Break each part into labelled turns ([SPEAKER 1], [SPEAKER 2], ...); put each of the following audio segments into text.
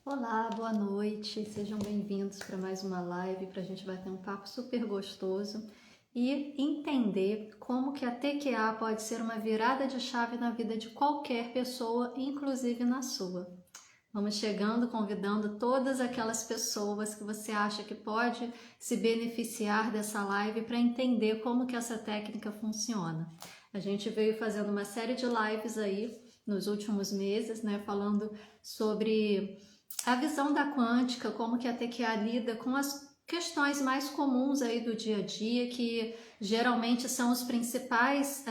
[SPEAKER 1] Olá, boa noite, sejam bem-vindos para mais uma live para a gente bater um papo super gostoso e entender como que a TQA pode ser uma virada de chave na vida de qualquer pessoa, inclusive na sua. Vamos chegando, convidando todas aquelas pessoas que você acha que pode se beneficiar dessa live para entender como que essa técnica funciona. A gente veio fazendo uma série de lives aí nos últimos meses, né, falando sobre a visão da quântica, como que a TQA lida com as questões mais comuns aí do dia a dia, que geralmente são as principais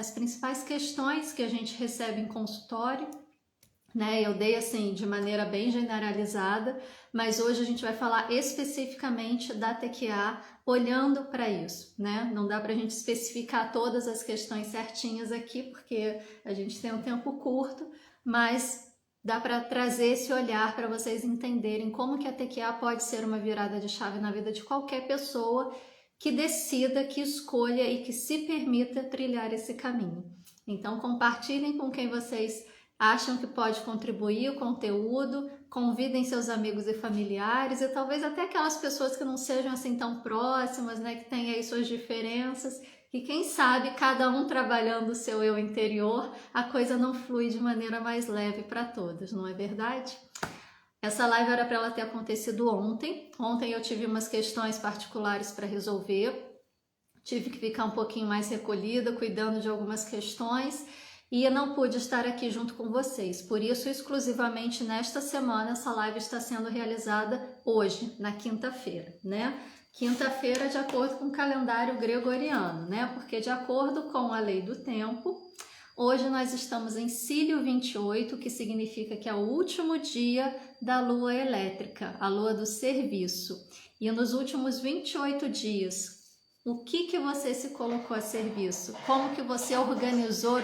[SPEAKER 1] questões que a gente recebe em consultório, né? Eu dei assim de maneira bem generalizada, mas hoje a gente vai falar especificamente da TQA olhando para isso, né? Não dá para a gente especificar todas as questões certinhas aqui, porque a gente tem um tempo curto, mas dá para trazer esse olhar para vocês entenderem como que a TQA pode ser uma virada de chave na vida de qualquer pessoa que decida, que escolha e que se permita trilhar esse caminho. Então compartilhem com quem vocês acham que pode contribuir o conteúdo, convidem seus amigos e familiares e talvez até aquelas pessoas que não sejam assim tão próximas, né, que têm aí suas diferenças, e quem sabe cada um trabalhando o seu eu interior, a coisa não flui de maneira mais leve para todos, não é verdade? Essa live era para ela ter acontecido ontem. Ontem eu tive umas questões particulares para resolver, tive que ficar um pouquinho mais recolhida, cuidando de algumas questões, e não pude estar aqui junto com vocês. Por isso, exclusivamente nesta semana, essa live está sendo realizada hoje, na quinta-feira, né? Quinta-feira, de acordo com o calendário gregoriano, né? Porque de acordo com a lei do tempo, hoje nós estamos em Cílio 28, que significa que é o último dia da lua elétrica, a lua do serviço. E nos últimos 28 dias, o que você se colocou a serviço? Como que você organizou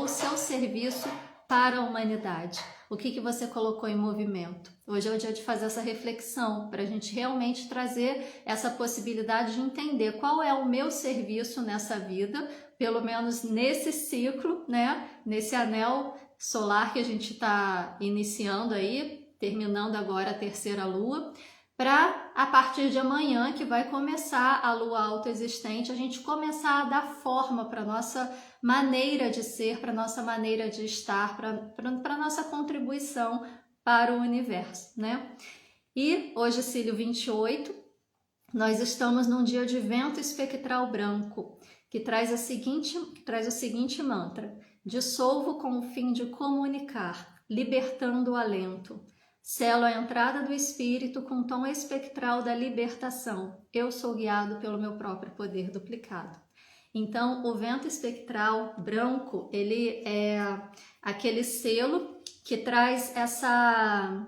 [SPEAKER 1] o seu serviço para a humanidade? O que você colocou em movimento? Hoje é o dia de fazer essa reflexão, para a gente realmente trazer essa possibilidade de entender qual é o meu serviço nessa vida, pelo menos nesse ciclo, né? Nesse anel solar que a gente está iniciando aí, terminando agora a terceira lua, para a partir de amanhã, que vai começar a lua autoexistente, a gente começar a dar forma para a nossa maneira de ser, para a nossa maneira de estar, para a nossa contribuição para o universo, né? E hoje, Cílio 28, nós estamos num dia de vento espectral branco, que traz o seguinte mantra: dissolvo com o fim de comunicar, libertando o alento. Selo a entrada do espírito com tom espectral da libertação. Eu sou guiado pelo meu próprio poder duplicado. Então, o vento espectral branco, ele é aquele selo que traz essa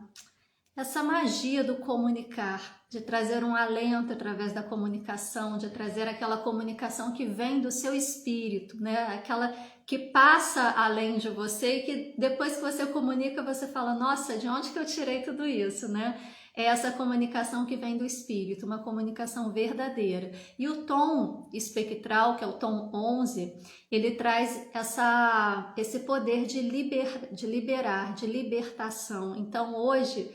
[SPEAKER 1] magia do comunicar, de trazer um alento através da comunicação, de trazer aquela comunicação que vem do seu espírito, né? Aquela que passa além de você e que depois que você comunica, você fala, nossa, de onde que eu tirei tudo isso, né? É essa comunicação que vem do espírito, uma comunicação verdadeira. E o tom espectral, que é o tom 11, ele traz esse poder de liberar, de libertação. Então, hoje,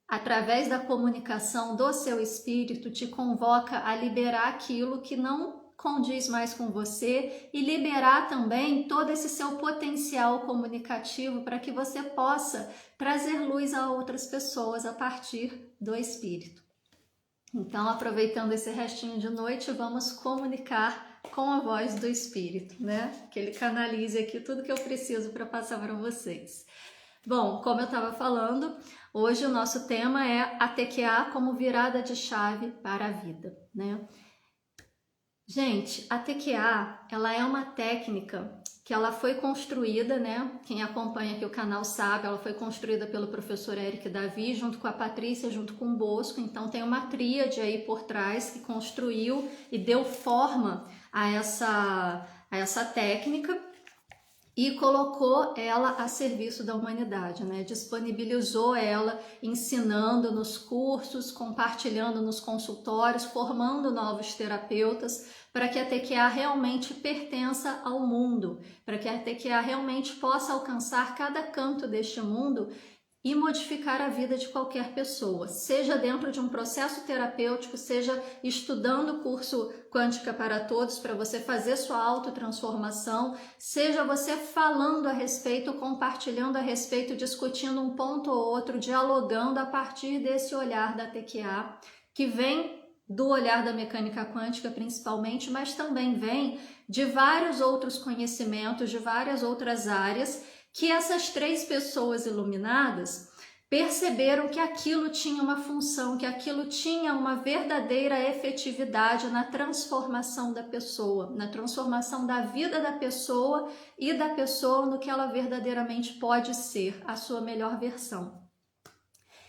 [SPEAKER 1] através da comunicação do seu espírito, te convoca a liberar aquilo que não condiz mais com você e liberar também todo esse seu potencial comunicativo para que você possa trazer luz a outras pessoas a partir do espírito. Então, aproveitando esse restinho de noite, vamos comunicar com a voz do espírito, né? Que ele canalize aqui tudo que eu preciso para passar para vocês. Bom, como eu estava falando, hoje o nosso tema é a TQA como virada de chave para a vida, né? Gente, a TQA, ela é uma técnica que ela foi construída, né? Quem acompanha aqui o canal sabe, ela foi construída pelo professor Eric Davi, junto com a Patrícia, junto com o Bosco. Então tem uma tríade aí por trás que construiu e deu forma a essa técnica e colocou ela a serviço da humanidade, né? Disponibilizou ela, ensinando nos cursos, compartilhando nos consultórios, formando novos terapeutas, para que a TQA realmente pertença ao mundo, para que a TQA realmente possa alcançar cada canto deste mundo e modificar a vida de qualquer pessoa, seja dentro de um processo terapêutico, seja estudando o curso Quântica para Todos para você fazer sua autotransformação, seja você falando a respeito, compartilhando a respeito, discutindo um ponto ou outro, dialogando a partir desse olhar da TQA, que vem do olhar da mecânica quântica principalmente, mas também vem de vários outros conhecimentos, de várias outras áreas, que essas 3 pessoas iluminadas perceberam que aquilo tinha uma função, que aquilo tinha uma verdadeira efetividade na transformação da pessoa, na transformação da vida da pessoa e da pessoa no que ela verdadeiramente pode ser, a sua melhor versão.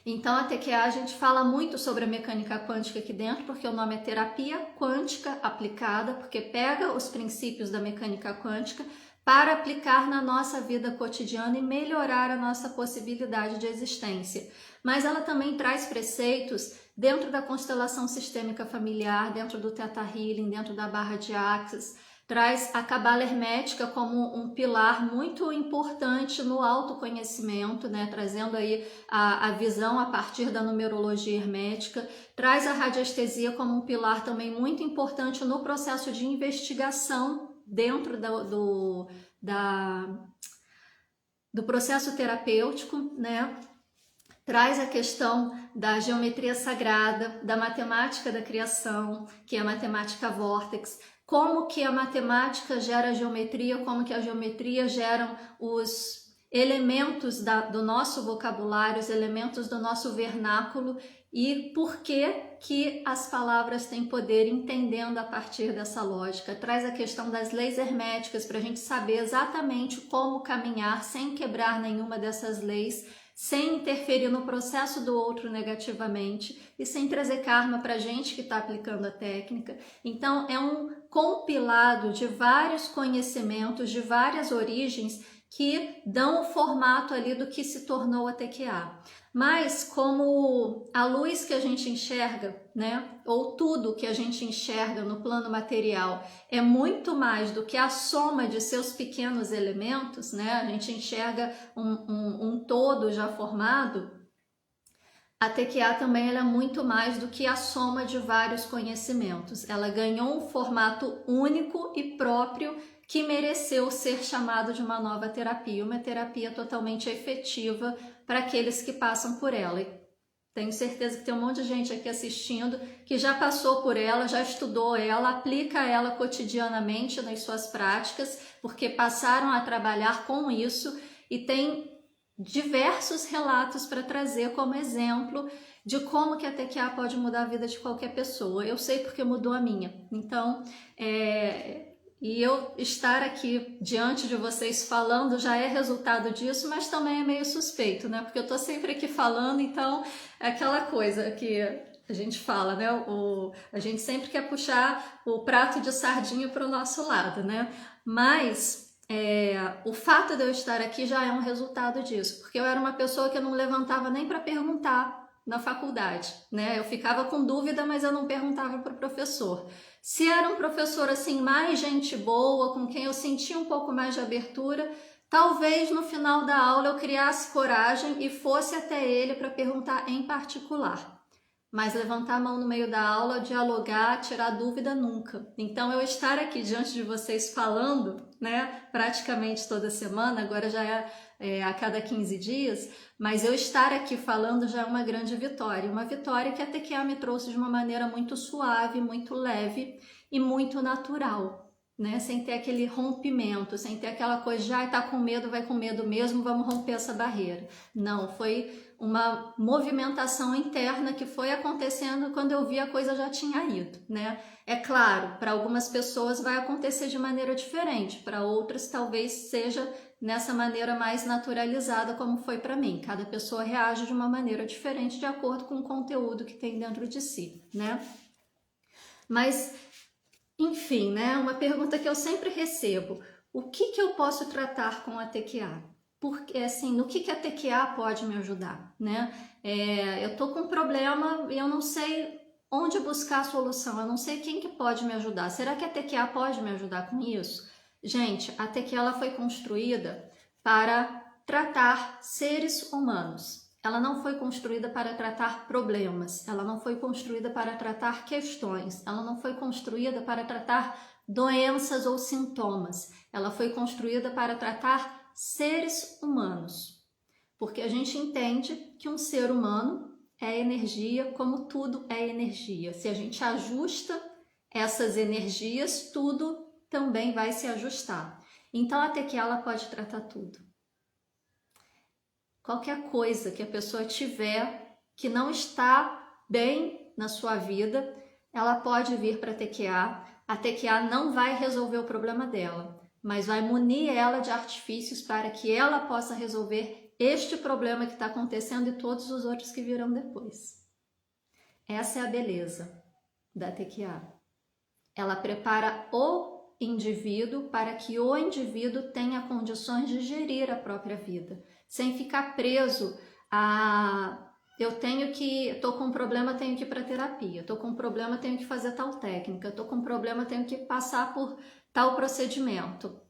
[SPEAKER 1] Então, a TQA, a gente fala muito sobre a mecânica quântica aqui dentro, porque o nome é terapia quântica aplicada, porque pega os princípios da mecânica quântica para aplicar na nossa vida cotidiana e melhorar a nossa possibilidade de existência. Mas ela também traz preceitos dentro da constelação sistêmica familiar, dentro do Theta Healing, dentro da barra de Axis, traz a cabala hermética como um pilar muito importante no autoconhecimento, né? Trazendo aí a visão a partir da numerologia hermética, traz a radiestesia como um pilar também muito importante no processo de investigação dentro do processo terapêutico, né? Traz a questão da geometria sagrada, da matemática da criação, que é a matemática vórtex, como que a matemática gera a geometria, como que a geometria gera os elementos do nosso vocabulário, os elementos do nosso vernáculo e por que as palavras têm poder entendendo a partir dessa lógica. Traz a questão das leis herméticas para a gente saber exatamente como caminhar sem quebrar nenhuma dessas leis, sem interferir no processo do outro negativamente e sem trazer karma para a gente que está aplicando a técnica. Então, é um compilado de vários conhecimentos, de várias origens que dão o formato ali do que se tornou a TQA. Mas como a luz que a gente enxerga, né, ou tudo que a gente enxerga no plano material é muito mais do que a soma de seus pequenos elementos, né, a gente enxerga um todo já formado, a TQA também ela é muito mais do que a soma de vários conhecimentos. Ela ganhou um formato único e próprio que mereceu ser chamado de uma nova terapia, uma terapia totalmente efetiva para aqueles que passam por ela. E tenho certeza que tem um monte de gente aqui assistindo que já passou por ela, já estudou ela, aplica ela cotidianamente nas suas práticas, porque passaram a trabalhar com isso e tem diversos relatos para trazer como exemplo de como que a TQA pode mudar a vida de qualquer pessoa. Eu sei porque mudou a minha. Então, e eu estar aqui diante de vocês falando já é resultado disso, mas também é meio suspeito, né? Porque eu tô sempre aqui falando, então é aquela coisa que a gente fala, né? A gente sempre quer puxar o prato de sardinha para o nosso lado, né? Mas o fato de eu estar aqui já é um resultado disso, porque eu era uma pessoa que eu não levantava nem para perguntar na faculdade, né? Eu ficava com dúvida, mas eu não perguntava para o professor. Se era um professor assim, mais gente boa, com quem eu sentia um pouco mais de abertura, talvez no final da aula eu criasse coragem e fosse até ele para perguntar em particular. Mas levantar a mão no meio da aula, dialogar, tirar dúvida, nunca. Então, eu estar aqui diante de vocês falando, né, praticamente toda semana, agora já é a cada 15 dias, mas eu estar aqui falando já é uma grande vitória. Uma vitória que a TQA me trouxe de uma maneira muito suave, muito leve e muito natural, né? Sem ter aquele rompimento, sem ter aquela coisa, já tá com medo, vai com medo mesmo, vamos romper essa barreira. Não, foi uma movimentação interna que foi acontecendo quando eu vi a coisa já tinha ido, né? É claro, para algumas pessoas vai acontecer de maneira diferente, para outras talvez seja nessa maneira mais naturalizada como foi para mim. Cada pessoa reage de uma maneira diferente de acordo com o conteúdo que tem dentro de si, né? Mas, enfim, né? Uma pergunta que eu sempre recebo: o que eu posso tratar com a TQA? Porque, assim, no que a TQA pode me ajudar, né? Eu tô com um problema e eu não sei onde buscar a solução, eu não sei quem que pode me ajudar. Será que a TQA pode me ajudar com isso? Gente, a TQA ela foi construída para tratar seres humanos. Ela não foi construída para tratar problemas, ela não foi construída para tratar questões, ela não foi construída para tratar doenças ou sintomas. Ela foi construída para tratar seres humanos. Porque a gente entende que um ser humano é energia, como tudo é energia. Se a gente ajusta essas energias, tudo também vai se ajustar. Então a TQA ela pode tratar tudo. Qualquer coisa que a pessoa tiver que não está bem na sua vida, ela pode vir para a TQA. A TQA não vai resolver o problema dela, mas vai munir ela de artifícios para que ela possa resolver este problema que está acontecendo e todos os outros que virão depois. Essa é a beleza da TQA. Ela prepara o indivíduo para que o indivíduo tenha condições de gerir a própria vida, sem ficar preso a tô com um problema, tenho que ir para terapia, tô com um problema, tenho que fazer tal técnica, tô com um problema, tenho que passar por tal procedimento.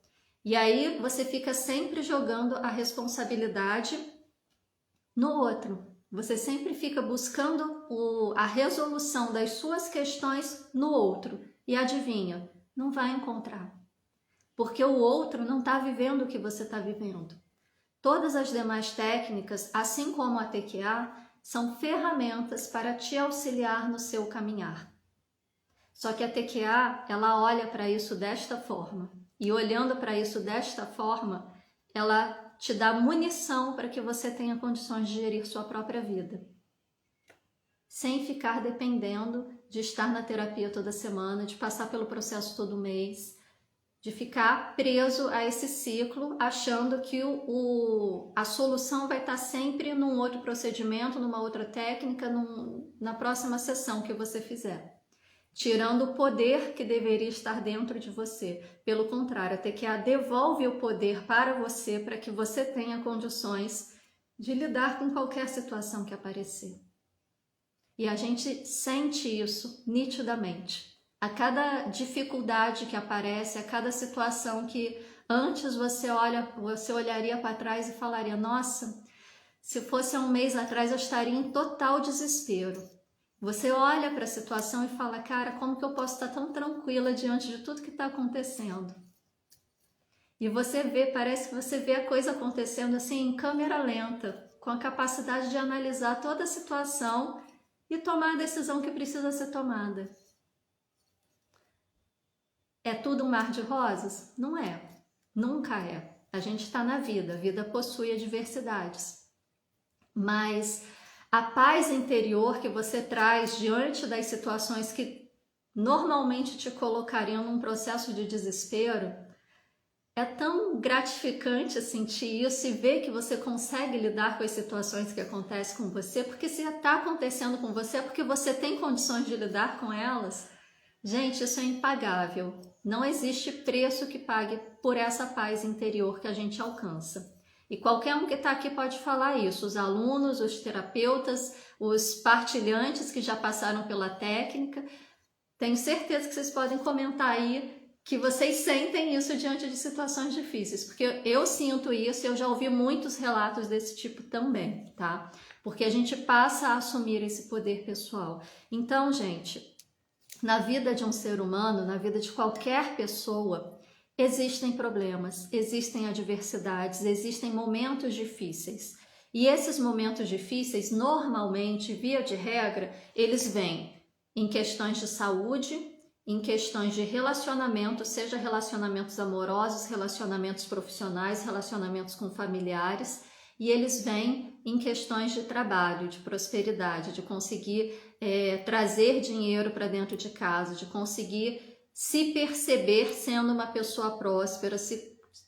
[SPEAKER 1] E aí você fica sempre jogando a responsabilidade no outro. Você sempre fica buscando a resolução das suas questões no outro. E adivinha? Não vai encontrar. Porque o outro não está vivendo o que você está vivendo. Todas as demais técnicas, assim como a TQA, são ferramentas para te auxiliar no seu caminhar. Só que a TQA, ela olha para isso desta forma. E olhando para isso desta forma, ela te dá munição para que você tenha condições de gerir sua própria vida. Sem ficar dependendo de estar na terapia toda semana, de passar pelo processo todo mês, de ficar preso a esse ciclo, achando que a solução vai estar sempre num outro procedimento, numa outra técnica, na próxima sessão que você fizer. Tirando o poder que deveria estar dentro de você. Pelo contrário, a TQA devolve o poder para você, para que você tenha condições de lidar com qualquer situação que aparecer. E a gente sente isso nitidamente. A cada dificuldade que aparece, a cada situação que antes você olharia para trás e falaria: nossa, se fosse há um mês atrás eu estaria em total desespero. Você olha para a situação e fala: cara, como que eu posso estar tão tranquila diante de tudo que está acontecendo? E você vê, parece que você vê a coisa acontecendo assim em câmera lenta, com a capacidade de analisar toda a situação e tomar a decisão que precisa ser tomada. É tudo um mar de rosas? Não é. Nunca é. A gente está na vida, a vida possui adversidades. Mas a paz interior que você traz diante das situações que normalmente te colocariam num processo de desespero, é tão gratificante sentir isso e ver que você consegue lidar com as situações que acontecem com você, porque se está acontecendo com você é porque você tem condições de lidar com elas. Gente, isso é impagável. Não existe preço que pague por essa paz interior que a gente alcança. E qualquer um que está aqui pode falar isso, os alunos, os terapeutas, os partilhantes que já passaram pela técnica. Tenho certeza que vocês podem comentar aí que vocês sentem isso diante de situações difíceis, porque eu sinto isso e eu já ouvi muitos relatos desse tipo também, tá? Porque a gente passa a assumir esse poder pessoal. Então, gente, na vida de um ser humano, na vida de qualquer pessoa, existem problemas, existem adversidades, existem momentos difíceis. E esses momentos difíceis, normalmente, via de regra, eles vêm em questões de saúde, em questões de relacionamento, seja relacionamentos amorosos, relacionamentos profissionais, relacionamentos com familiares, e eles vêm em questões de trabalho, de prosperidade, de conseguir trazer dinheiro para dentro de casa, de conseguir se perceber sendo uma pessoa próspera,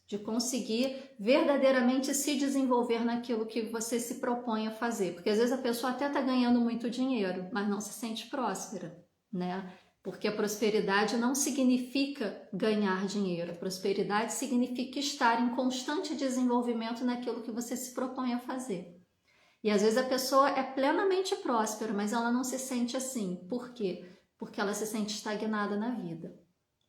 [SPEAKER 1] de conseguir verdadeiramente se desenvolver naquilo que você se propõe a fazer. Porque às vezes a pessoa até está ganhando muito dinheiro, mas não se sente próspera, né? Porque a prosperidade não significa ganhar dinheiro. A prosperidade significa estar em constante desenvolvimento naquilo que você se propõe a fazer. E às vezes a pessoa é plenamente próspera, mas ela não se sente assim. Por quê? Porque ela se sente estagnada na vida,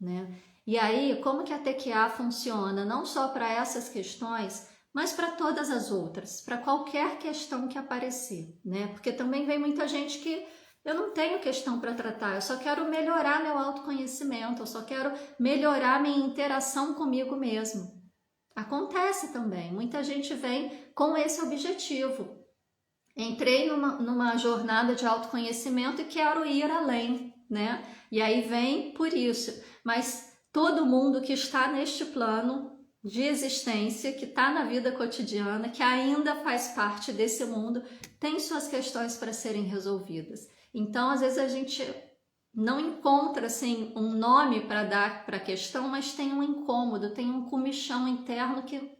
[SPEAKER 1] né? E aí, como que a TQA funciona? Não só para essas questões, mas para todas as outras, para qualquer questão que aparecer, né? Porque também vem muita gente que eu não tenho questão para tratar, eu só quero melhorar meu autoconhecimento, eu só quero melhorar minha interação comigo mesmo. Acontece também, muita gente vem com esse objetivo. Entrei numa jornada de autoconhecimento e quero ir além, né? E aí vem por isso. Mas todo mundo que está neste plano de existência, que está na vida cotidiana, que ainda faz parte desse mundo, tem suas questões para serem resolvidas. Então, às vezes a gente não encontra assim um nome para dar para a questão, mas tem um incômodo, tem um comichão interno que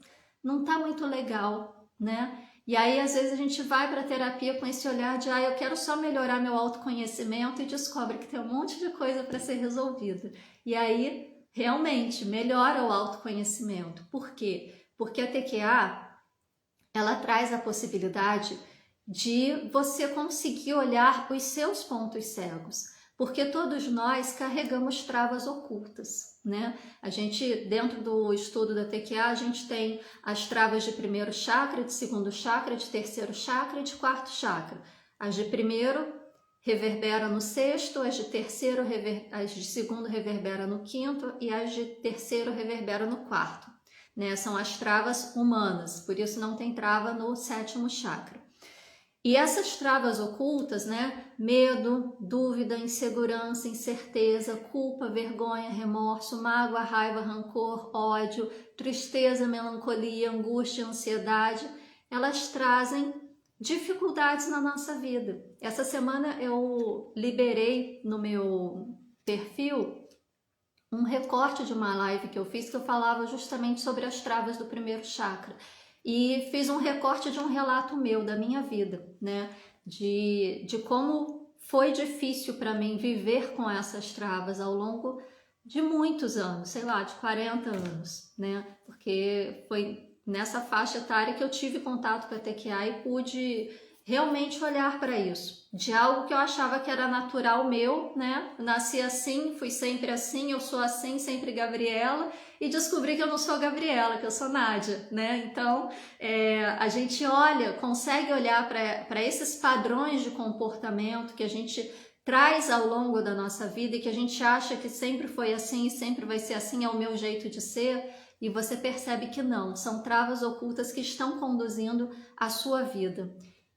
[SPEAKER 1] não está muito legal, né? E aí, às vezes, a gente vai para a terapia com esse olhar de eu quero só melhorar meu autoconhecimento e descobre que tem um monte de coisa para ser resolvida. E aí, realmente, melhora o autoconhecimento. Por quê? Porque a TQA, ela traz a possibilidade de você conseguir olhar os seus pontos cegos. Porque todos nós carregamos travas ocultas, né? A gente, dentro do estudo da TQA, a gente tem as travas de primeiro chakra, de segundo chakra, de terceiro chakra e de quarto chakra. As de primeiro reverberam no sexto, as de segundo reverberam no quinto e as de terceiro reverberam no quarto, né? São as travas humanas, por isso não tem trava no sétimo chakra. E essas travas ocultas, né? Medo, dúvida, insegurança, incerteza, culpa, vergonha, remorso, mágoa, raiva, rancor, ódio, tristeza, melancolia, angústia, ansiedade, elas trazem dificuldades na nossa vida. Essa semana eu liberei no meu perfil um recorte de uma live que eu fiz que eu falava justamente sobre as travas do primeiro chakra. E fiz um recorte de um relato meu, da minha vida, né? De como foi difícil para mim viver com essas travas ao longo de muitos anos, sei lá, de 40 anos, né? Porque foi nessa faixa etária que eu tive contato com a TQA e pude realmente olhar para isso, de algo que eu achava que era natural meu, né? Nasci assim, fui sempre assim, eu sou assim, sempre Gabriela, e descobri que eu não sou Gabriela, que eu sou Nádia, né? Então, a gente consegue olhar para esses padrões de comportamento que a gente traz ao longo da nossa vida e que a gente acha que sempre foi assim e sempre vai ser assim, é o meu jeito de ser, e você percebe que não, são travas ocultas que estão conduzindo a sua vida.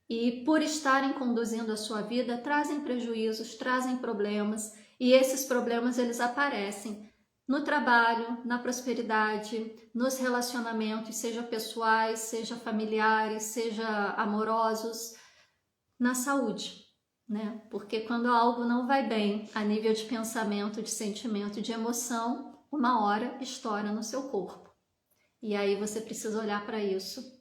[SPEAKER 1] E por estarem conduzindo a sua vida, trazem prejuízos, trazem problemas, e esses problemas eles aparecem no trabalho, na prosperidade, nos relacionamentos, seja pessoais, seja familiares, seja amorosos, na saúde, né? Porque quando algo não vai bem a nível de pensamento, de sentimento, de emoção, uma hora estoura no seu corpo. E aí você precisa olhar para isso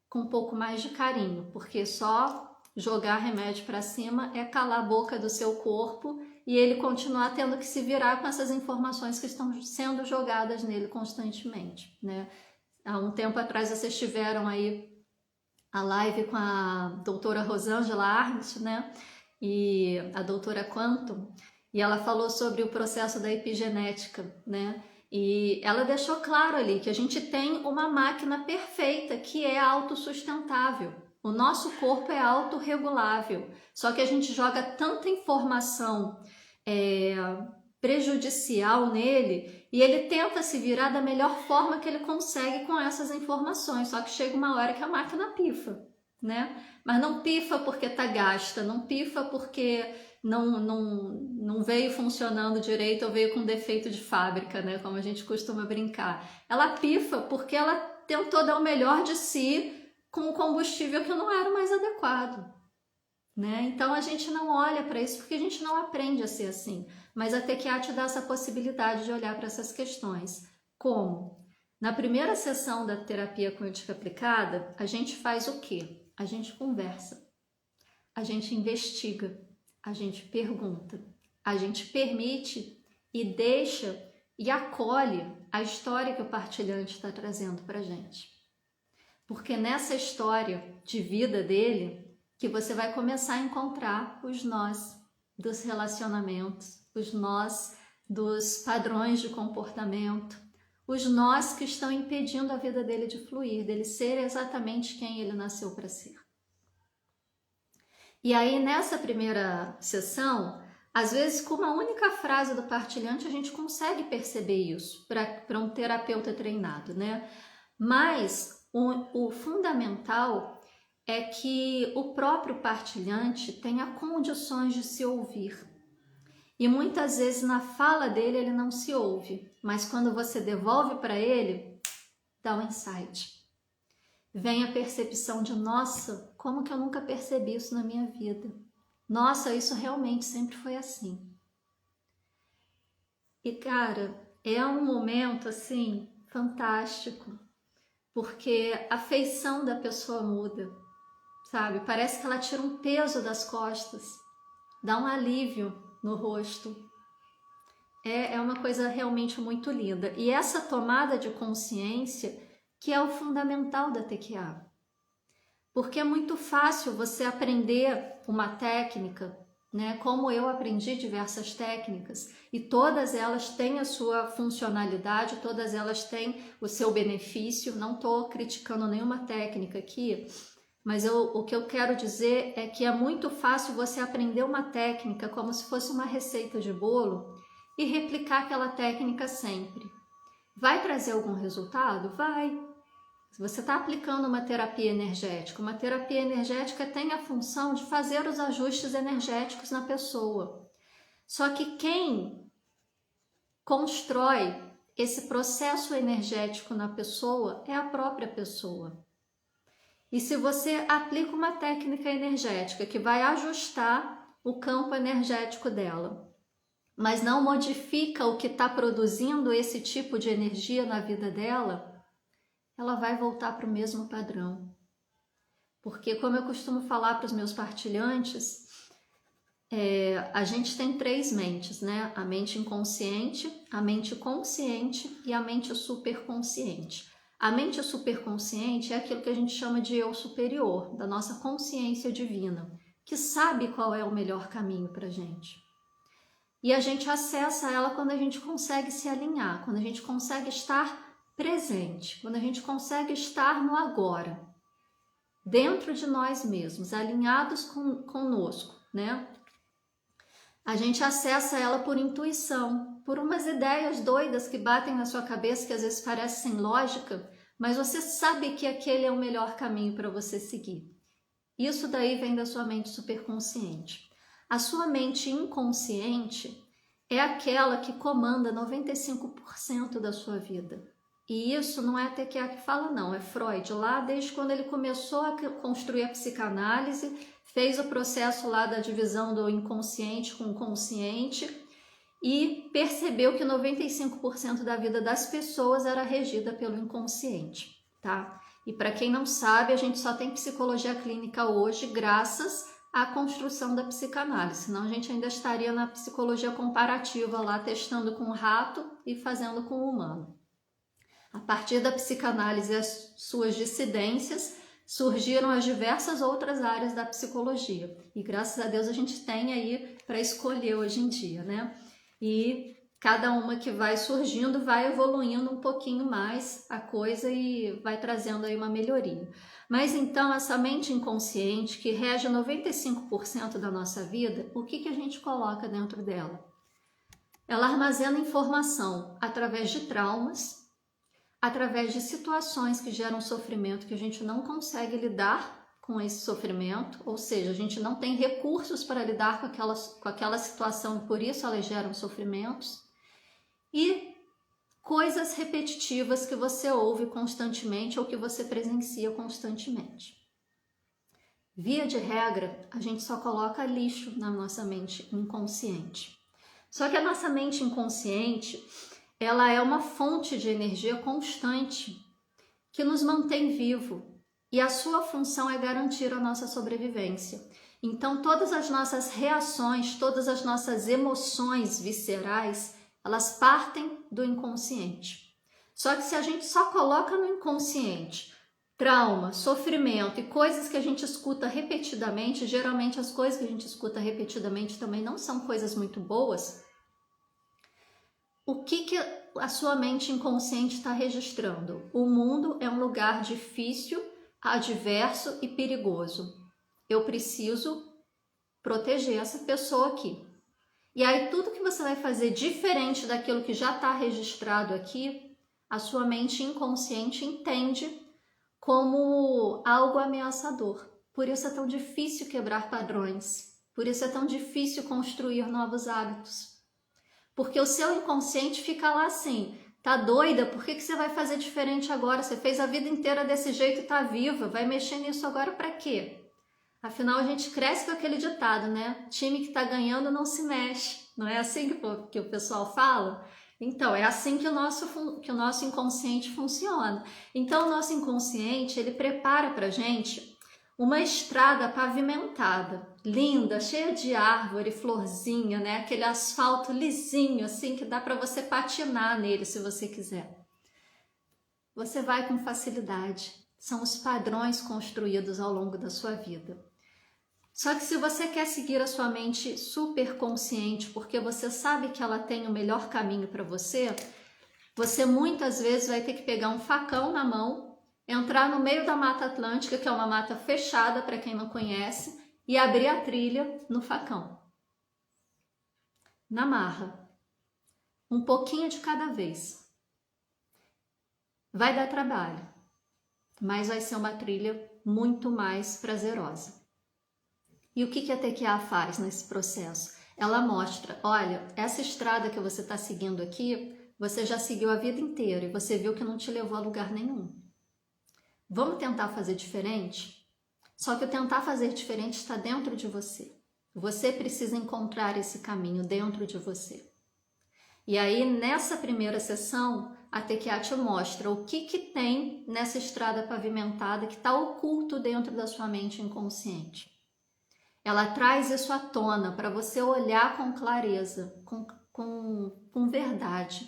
[SPEAKER 1] com um pouco mais de carinho, porque só jogar remédio para cima é calar a boca do seu corpo e ele continuar tendo que se virar com essas informações que estão sendo jogadas nele constantemente, né? Há um tempo atrás vocês tiveram aí a live com a doutora Rosângela Arndt, né? E a doutora Quantum, e ela falou sobre o processo da epigenética, né? E ela deixou claro ali que a gente tem uma máquina perfeita que é autossustentável. O nosso corpo é autorregulável, só que a gente joga tanta informação prejudicial nele e ele tenta se virar da melhor forma que ele consegue com essas informações, só que chega uma hora que a máquina pifa, né? Mas não pifa porque tá gasta, não pifa porque não veio funcionando direito ou veio com defeito de fábrica, né? Como a gente costuma brincar. Ela pifa porque ela tentou dar o melhor de si com um combustível que não era o mais adequado, né? Então a gente não olha para isso porque a gente não aprende a ser assim. Mas a TQA te dá essa possibilidade de olhar para essas questões. Como? Na primeira sessão da terapia quântica aplicada, a gente faz o quê? A gente conversa, a gente investiga, a gente pergunta, a gente permite e deixa e acolhe a história que o partilhante está trazendo para a gente. Porque nessa história de vida dele, que você vai começar a encontrar os nós dos relacionamentos, os nós dos padrões de comportamento, os nós que estão impedindo a vida dele de fluir, dele ser exatamente quem ele nasceu para ser. E aí, nessa primeira sessão, às vezes com uma única frase do partilhante a gente consegue perceber isso para um terapeuta treinado, né? Mas o fundamental é que o próprio partilhante tenha condições de se ouvir. E muitas vezes na fala dele ele não se ouve, mas quando você devolve para ele, dá um insight. Vem a percepção de, nossa, como que eu nunca percebi isso na minha vida? Nossa, isso realmente sempre foi assim. E cara, é um momento assim fantástico, porque a feição da pessoa muda, sabe? Parece que ela tira um peso das costas, dá um alívio no rosto. É uma coisa realmente muito linda. E essa tomada de consciência que é o fundamental da TQA. Porque é muito fácil você aprender uma técnica, né? Como eu aprendi diversas técnicas, e todas elas têm a sua funcionalidade, todas elas têm o seu benefício. Não estou criticando nenhuma técnica aqui, mas o que eu quero dizer é que é muito fácil você aprender uma técnica como se fosse uma receita de bolo e replicar aquela técnica sempre. Vai trazer algum resultado? Vai. Se você está aplicando uma terapia energética tem a função de fazer os ajustes energéticos na pessoa. Só que quem constrói esse processo energético na pessoa é a própria pessoa. E se você aplica uma técnica energética que vai ajustar o campo energético dela, mas não modifica o que está produzindo esse tipo de energia na vida dela, ela vai voltar para o mesmo padrão. Porque, como eu costumo falar para os meus partilhantes, a gente tem 3 mentes, né? A mente inconsciente, a mente consciente e a mente superconsciente. A mente superconsciente é aquilo que a gente chama de eu superior, da nossa consciência divina, que sabe qual é o melhor caminho para a gente. E a gente acessa ela quando a gente consegue se alinhar, quando a gente consegue estar presente, quando a gente consegue estar no agora, dentro de nós mesmos, alinhados conosco, né? A gente acessa ela por intuição, por umas ideias doidas que batem na sua cabeça, que às vezes parecem sem lógica, mas você sabe que aquele é o melhor caminho para você seguir. Isso daí vem da sua mente superconsciente. A sua mente inconsciente é aquela que comanda 95% da sua vida. E isso não é a TQA que fala, não, é Freud. Lá, desde quando ele começou a construir a psicanálise, fez o processo lá da divisão do inconsciente com o consciente e percebeu que 95% da vida das pessoas era regida pelo inconsciente, tá? E para quem não sabe, a gente só tem psicologia clínica hoje graças à construção da psicanálise, senão a gente ainda estaria na psicologia comparativa lá, testando com o rato e fazendo com o humano. A partir da psicanálise e as suas dissidências, surgiram as diversas outras áreas da psicologia. E graças a Deus a gente tem aí para escolher hoje em dia, né? E cada uma que vai surgindo vai evoluindo um pouquinho mais a coisa e vai trazendo aí uma melhoria. Mas então essa mente inconsciente que rege 95% da nossa vida, o que a gente coloca dentro dela? Ela armazena informação através de traumas, através de situações que geram sofrimento que a gente não consegue lidar com esse sofrimento, ou seja, a gente não tem recursos para lidar com aquela situação, por isso elas geram sofrimentos, e coisas repetitivas que você ouve constantemente ou que você presencia constantemente. Via de regra, a gente só coloca lixo na nossa mente inconsciente. Só que a nossa mente inconsciente, ela é uma fonte de energia constante que nos mantém vivo e a sua função é garantir a nossa sobrevivência. Então, todas as nossas reações, todas as nossas emoções viscerais, elas partem do inconsciente. Só que se a gente só coloca no inconsciente trauma, sofrimento e coisas que a gente escuta repetidamente, geralmente as coisas que a gente escuta repetidamente também não são coisas muito boas, o que a sua mente inconsciente está registrando? O mundo é um lugar difícil, adverso e perigoso. Eu preciso proteger essa pessoa aqui. E aí tudo que você vai fazer diferente daquilo que já está registrado aqui, a sua mente inconsciente entende como algo ameaçador. Por isso é tão difícil quebrar padrões. Por isso é tão difícil construir novos hábitos. Porque o seu inconsciente fica lá assim, tá doida? Por que você vai fazer diferente agora? Você fez a vida inteira desse jeito e tá viva. Vai mexer nisso agora para quê? Afinal, a gente cresce com aquele ditado, né? Time que tá ganhando não se mexe. Não é assim que o pessoal fala? Então, é assim que o nosso inconsciente funciona. Então, o nosso inconsciente, ele prepara pra gente uma estrada pavimentada, linda, cheia de árvore, florzinha, né? Aquele asfalto lisinho, assim, que dá para você patinar nele se você quiser. Você vai com facilidade. São os padrões construídos ao longo da sua vida. Só que se você quer seguir a sua mente super consciente, porque você sabe que ela tem o melhor caminho para você, você muitas vezes vai ter que pegar um facão na mão, entrar no meio da Mata Atlântica, que é uma mata fechada para quem não conhece, e abrir a trilha no facão. Na marra. Um pouquinho de cada vez. Vai dar trabalho, mas vai ser uma trilha muito mais prazerosa. E o que a TQA faz nesse processo? Ela mostra, olha, essa estrada que você está seguindo aqui, você já seguiu a vida inteira e você viu que não te levou a lugar nenhum. Vamos tentar fazer diferente? Só que o tentar fazer diferente está dentro de você. Você precisa encontrar esse caminho dentro de você. E aí, nessa primeira sessão, a TQA te mostra o que tem nessa estrada pavimentada que está oculto dentro da sua mente inconsciente. Ela traz isso à tona para você olhar com clareza, com verdade.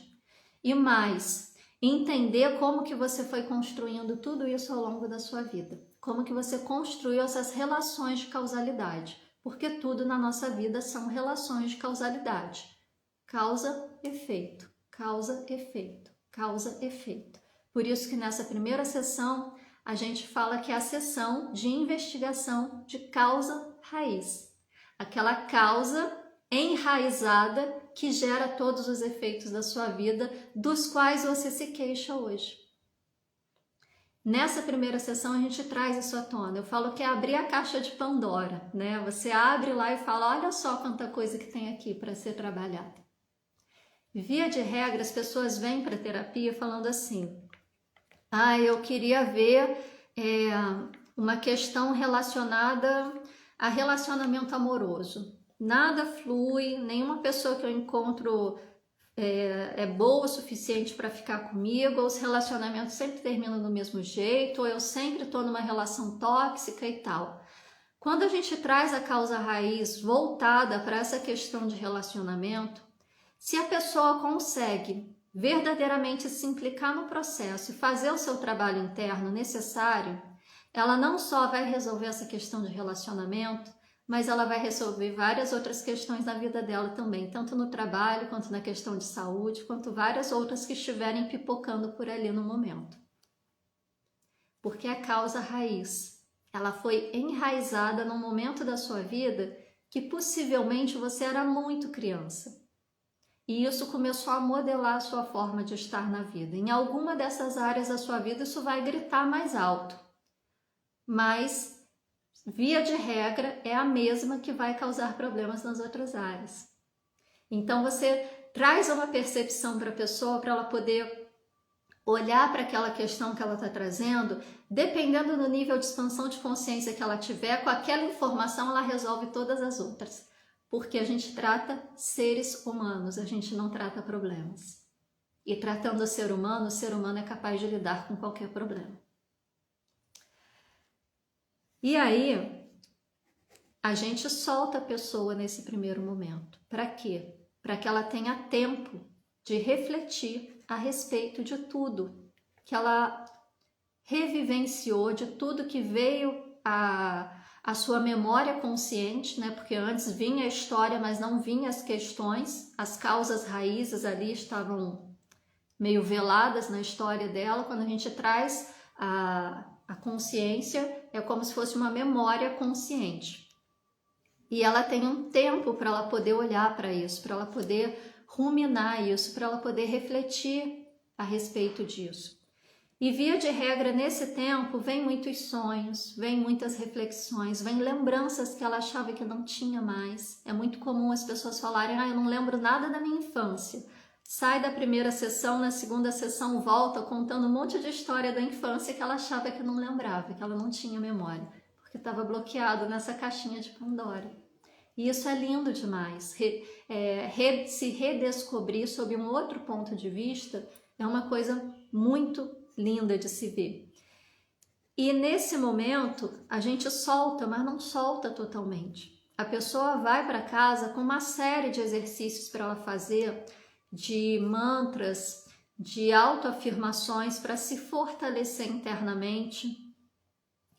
[SPEAKER 1] E mais, entender como que você foi construindo tudo isso ao longo da sua vida. Como que você construiu essas relações de causalidade. Porque tudo na nossa vida são relações de causalidade. Causa, efeito, causa, efeito, causa, efeito. Por isso que nessa primeira sessão, a gente fala que é a sessão de investigação de causa raiz. Aquela causa enraizada que gera todos os efeitos da sua vida, dos quais você se queixa hoje. Nessa primeira sessão a gente traz isso à tona. Eu falo que é abrir a caixa de Pandora, né? Você abre lá e fala, olha só quanta coisa que tem aqui para ser trabalhada. Via de regra, as pessoas vêm para a terapia falando assim, eu queria ver uma questão relacionada a relacionamento amoroso. Nada flui, nenhuma pessoa que eu encontro é boa o suficiente para ficar comigo, ou os relacionamentos sempre terminam do mesmo jeito, ou eu sempre estou numa relação tóxica e tal. Quando a gente traz a causa raiz voltada para essa questão de relacionamento, se a pessoa consegue verdadeiramente se implicar no processo e fazer o seu trabalho interno necessário, ela não só vai resolver essa questão de relacionamento, mas ela vai resolver várias outras questões na vida dela também, tanto no trabalho, quanto na questão de saúde, quanto várias outras que estiverem pipocando por ali no momento. Porque a causa raiz, ela foi enraizada num momento da sua vida que possivelmente você era muito criança. E isso começou a modelar a sua forma de estar na vida. Em alguma dessas áreas da sua vida, isso vai gritar mais alto. Mas, via de regra, é a mesma que vai causar problemas nas outras áreas. Então, você traz uma percepção para a pessoa, para ela poder olhar para aquela questão que ela está trazendo, dependendo do nível de expansão de consciência que ela tiver, com aquela informação ela resolve todas as outras. Porque a gente trata seres humanos, a gente não trata problemas. E tratando o ser humano é capaz de lidar com qualquer problema. E aí, a gente solta a pessoa nesse primeiro momento. Para quê? Para que ela tenha tempo de refletir a respeito de tudo que ela revivenciou, de tudo que veio a sua memória consciente, né? Porque antes vinha a história, mas não vinha as questões, as causas raízes ali estavam meio veladas na história dela. Quando a gente traz a consciência, é como se fosse uma memória consciente. E ela tem um tempo para ela poder olhar para isso, para ela poder ruminar isso, para ela poder refletir a respeito disso. E via de regra, nesse tempo, vem muitos sonhos, vem muitas reflexões, vem lembranças que ela achava que não tinha mais. É muito comum as pessoas falarem, eu não lembro nada da minha infância. Sai da primeira sessão, na segunda sessão volta contando um monte de história da infância que ela achava que não lembrava, que ela não tinha memória, porque estava bloqueado nessa caixinha de Pandora. E isso é lindo demais. Se redescobrir sob um outro ponto de vista é uma coisa muito linda de se ver. E nesse momento a gente solta, mas não solta totalmente. A pessoa vai para casa com uma série de exercícios para ela fazer, de mantras, de autoafirmações para se fortalecer internamente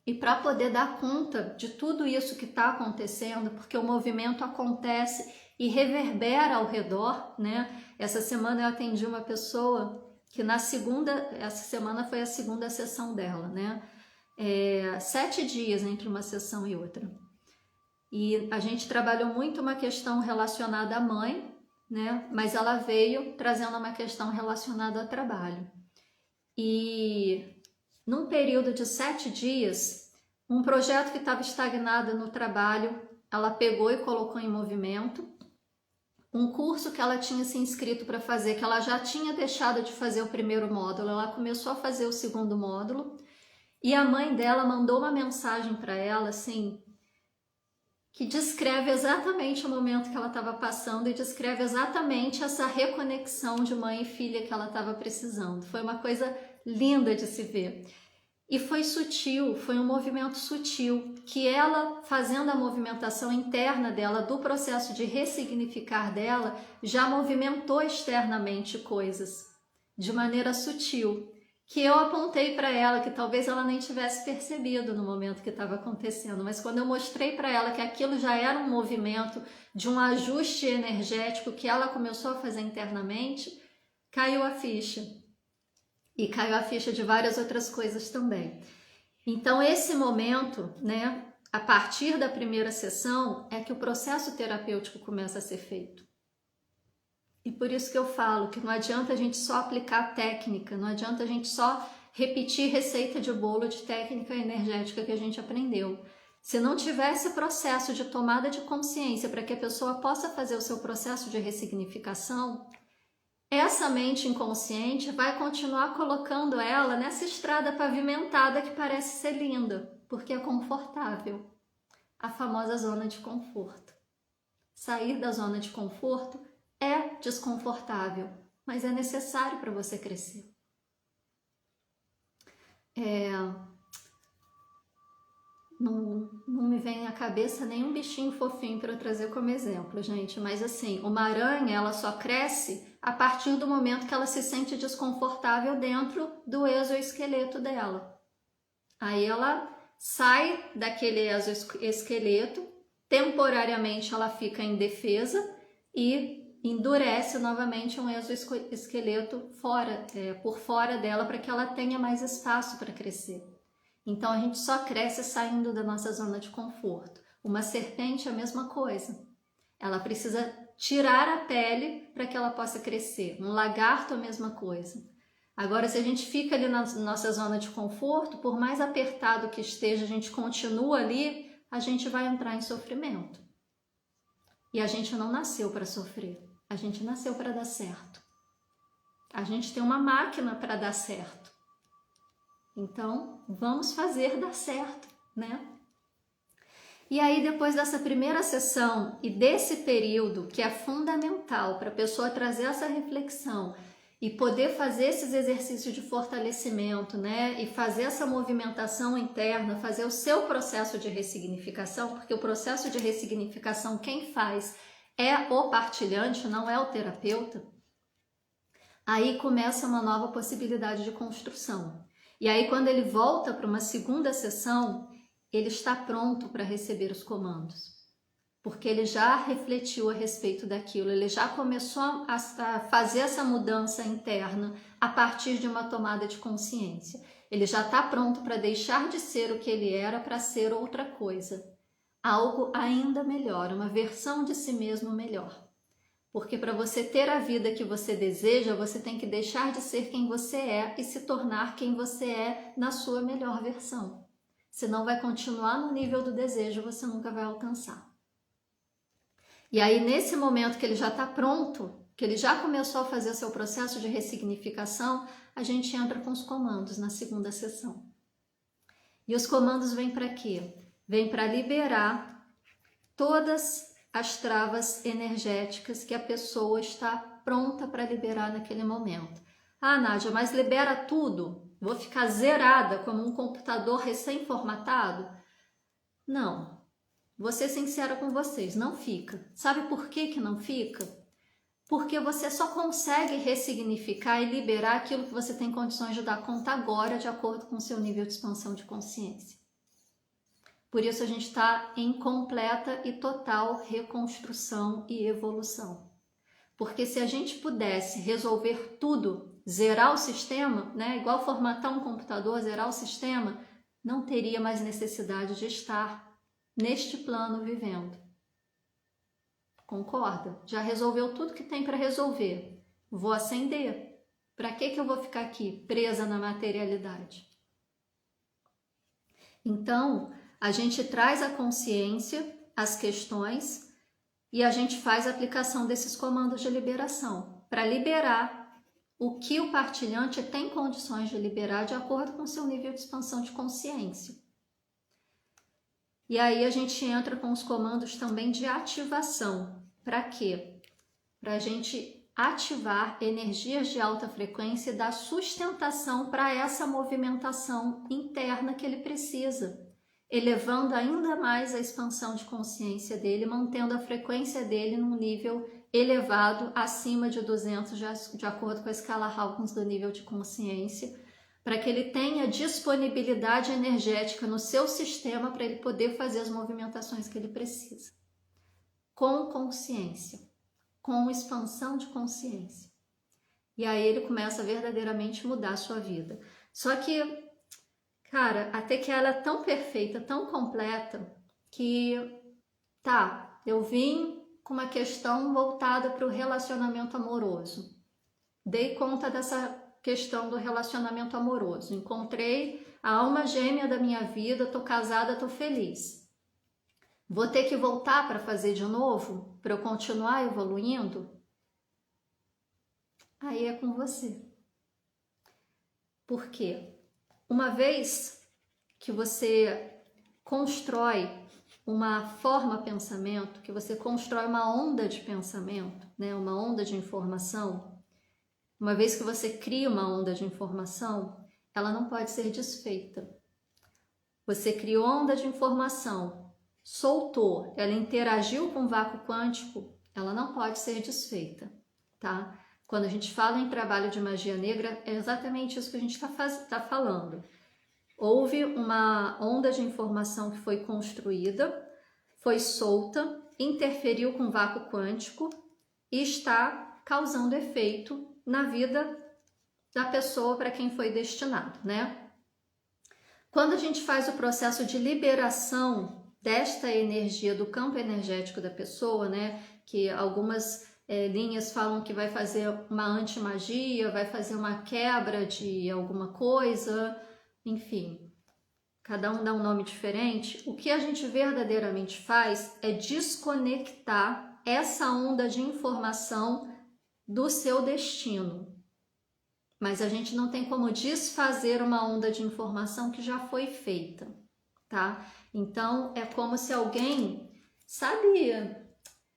[SPEAKER 1] e para poder dar conta de tudo isso que está acontecendo, porque o movimento acontece e reverbera ao redor, né? Essa semana eu atendi uma pessoa que essa semana foi a segunda sessão dela, né? 7 dias entre uma sessão e outra. E a gente trabalhou muito uma questão relacionada à mãe, né? Mas ela veio trazendo uma questão relacionada ao trabalho. E num período de 7 dias, um projeto que estava estagnado no trabalho, ela pegou e colocou em movimento. Um curso que ela tinha se inscrito para fazer, que ela já tinha deixado de fazer o primeiro módulo, ela começou a fazer o segundo módulo, e a mãe dela mandou uma mensagem para ela, assim, que descreve exatamente o momento que ela estava passando e descreve exatamente essa reconexão de mãe e filha que ela estava precisando. Foi uma coisa linda de se ver. E foi sutil, foi um movimento sutil, que ela, fazendo a movimentação interna dela, do processo de ressignificar dela, já movimentou externamente coisas, de maneira sutil, que eu apontei para ela, que talvez ela nem tivesse percebido no momento que estava acontecendo, mas quando eu mostrei para ela que aquilo já era um movimento de um ajuste energético que ela começou a fazer internamente, caiu a ficha. E caiu a ficha de várias outras coisas também. Então, esse momento, né, a partir da primeira sessão, é que o processo terapêutico começa a ser feito. E por isso que eu falo que não adianta a gente só aplicar técnica, não adianta a gente só repetir receita de bolo de técnica energética que a gente aprendeu. Se não tiver esse processo de tomada de consciência para que a pessoa possa fazer o seu processo de ressignificação, essa mente inconsciente vai continuar colocando ela nessa estrada pavimentada que parece ser linda, porque é confortável. A famosa zona de conforto. Sair da zona de conforto é desconfortável, mas é necessário para você crescer. Não me vem à cabeça nenhum bichinho fofinho para trazer como exemplo, gente, mas assim, uma aranha, ela só cresce a partir do momento que ela se sente desconfortável dentro do exoesqueleto dela. Aí ela sai daquele exoesqueleto, temporariamente ela fica em defesa e endurece novamente um exoesqueleto por fora dela para que ela tenha mais espaço para crescer. Então a gente só cresce saindo da nossa zona de conforto. Uma serpente é a mesma coisa. Ela precisa tirar a pele para que ela possa crescer. Um lagarto é a mesma coisa. Agora, se a gente fica ali na nossa zona de conforto, por mais apertado que esteja, a gente continua ali, a gente vai entrar em sofrimento. E a gente não nasceu para sofrer. A gente nasceu para dar certo. A gente tem uma máquina para dar certo. Então, vamos fazer dar certo, né? E aí, depois dessa primeira sessão e desse período que é fundamental para a pessoa trazer essa reflexão e poder fazer esses exercícios de fortalecimento, né? E fazer essa movimentação interna, fazer o seu processo de ressignificação, porque o processo de ressignificação quem faz é o partilhante, não é o terapeuta. Aí começa uma nova possibilidade de construção. E aí, quando ele volta para uma segunda sessão, ele está pronto para receber os comandos. porque ele já refletiu a respeito daquilo, ele já começou a fazer essa mudança interna a partir de uma tomada de consciência. Ele já está pronto para deixar de ser o que ele era para ser outra coisa, algo ainda melhor, uma versão de si mesmo melhor. Porque para você ter a vida que você deseja, você tem que deixar de ser quem você é e se tornar quem você é na sua melhor versão. Senão vai continuar no nível do desejo, você nunca vai alcançar. E aí, nesse momento que ele já está pronto, que ele já começou a fazer o seu processo de ressignificação, a gente entra com os comandos na segunda sessão. E os comandos vêm para quê? Vêm para liberar todas as travas energéticas que a pessoa está pronta para liberar naquele momento. Ah, Nádia, mas libera tudo? Vou ficar zerada como um computador recém-formatado? Não. Vou ser sincera com vocês, não fica. Sabe por que não fica? Porque você só consegue ressignificar e liberar aquilo que você tem condições de dar conta agora, de acordo com o seu nível de expansão de consciência. Por isso a gente está em completa e total reconstrução e evolução. Porque se a gente pudesse resolver tudo, zerar o sistema, né, igual formatar um computador, zerar o sistema, não teria mais necessidade de estar neste plano vivendo. Concorda? Já resolveu tudo que tem para resolver. Vou ascender. Para que eu vou ficar aqui presa na materialidade? Então, a gente traz à consciência as questões e a gente faz a aplicação desses comandos de liberação para liberar o que o partilhante tem condições de liberar de acordo com o seu nível de expansão de consciência. E aí a gente entra com os comandos também de ativação. Para quê? Para a gente ativar energias de alta frequência e dar sustentação para essa movimentação interna que ele precisa, elevando ainda mais a expansão de consciência dele, mantendo a frequência dele num nível elevado, acima de 200, de acordo com a escala Hawkins do nível de consciência, para que ele tenha disponibilidade energética no seu sistema para ele poder fazer as movimentações que ele precisa. Com consciência, com expansão de consciência. E aí ele começa a verdadeiramente mudar a sua vida. Só que, cara, até que ela é tão perfeita, tão completa, que eu vim com uma questão voltada para o relacionamento amoroso. Dei conta dessa questão do relacionamento amoroso. Encontrei a alma gêmea da minha vida, tô casada, tô feliz. Vou ter que voltar para fazer de novo? Para eu continuar evoluindo? Aí é com você. Por quê? Uma vez que você constrói uma forma pensamento, que você constrói uma onda de pensamento, né, uma onda de informação, uma vez que você cria uma onda de informação, ela não pode ser desfeita. Você criou onda de informação, soltou, ela interagiu com o vácuo quântico, ela não pode ser desfeita, tá? Quando a gente fala em trabalho de magia negra, é exatamente isso que a gente tá falando. Houve uma onda de informação que foi construída, foi solta, interferiu com o vácuo quântico e está causando efeito na vida da pessoa para quem foi destinado, né? Quando a gente faz o processo de liberação desta energia do campo energético da pessoa, né? Que algumas linhas falam que vai fazer uma antimagia, vai fazer uma quebra de alguma coisa, enfim, cada um dá um nome diferente. O que a gente verdadeiramente faz é desconectar essa onda de informação do seu destino. Mas a gente não tem como desfazer uma onda de informação que já foi feita, tá? Então, é como se alguém, sabe,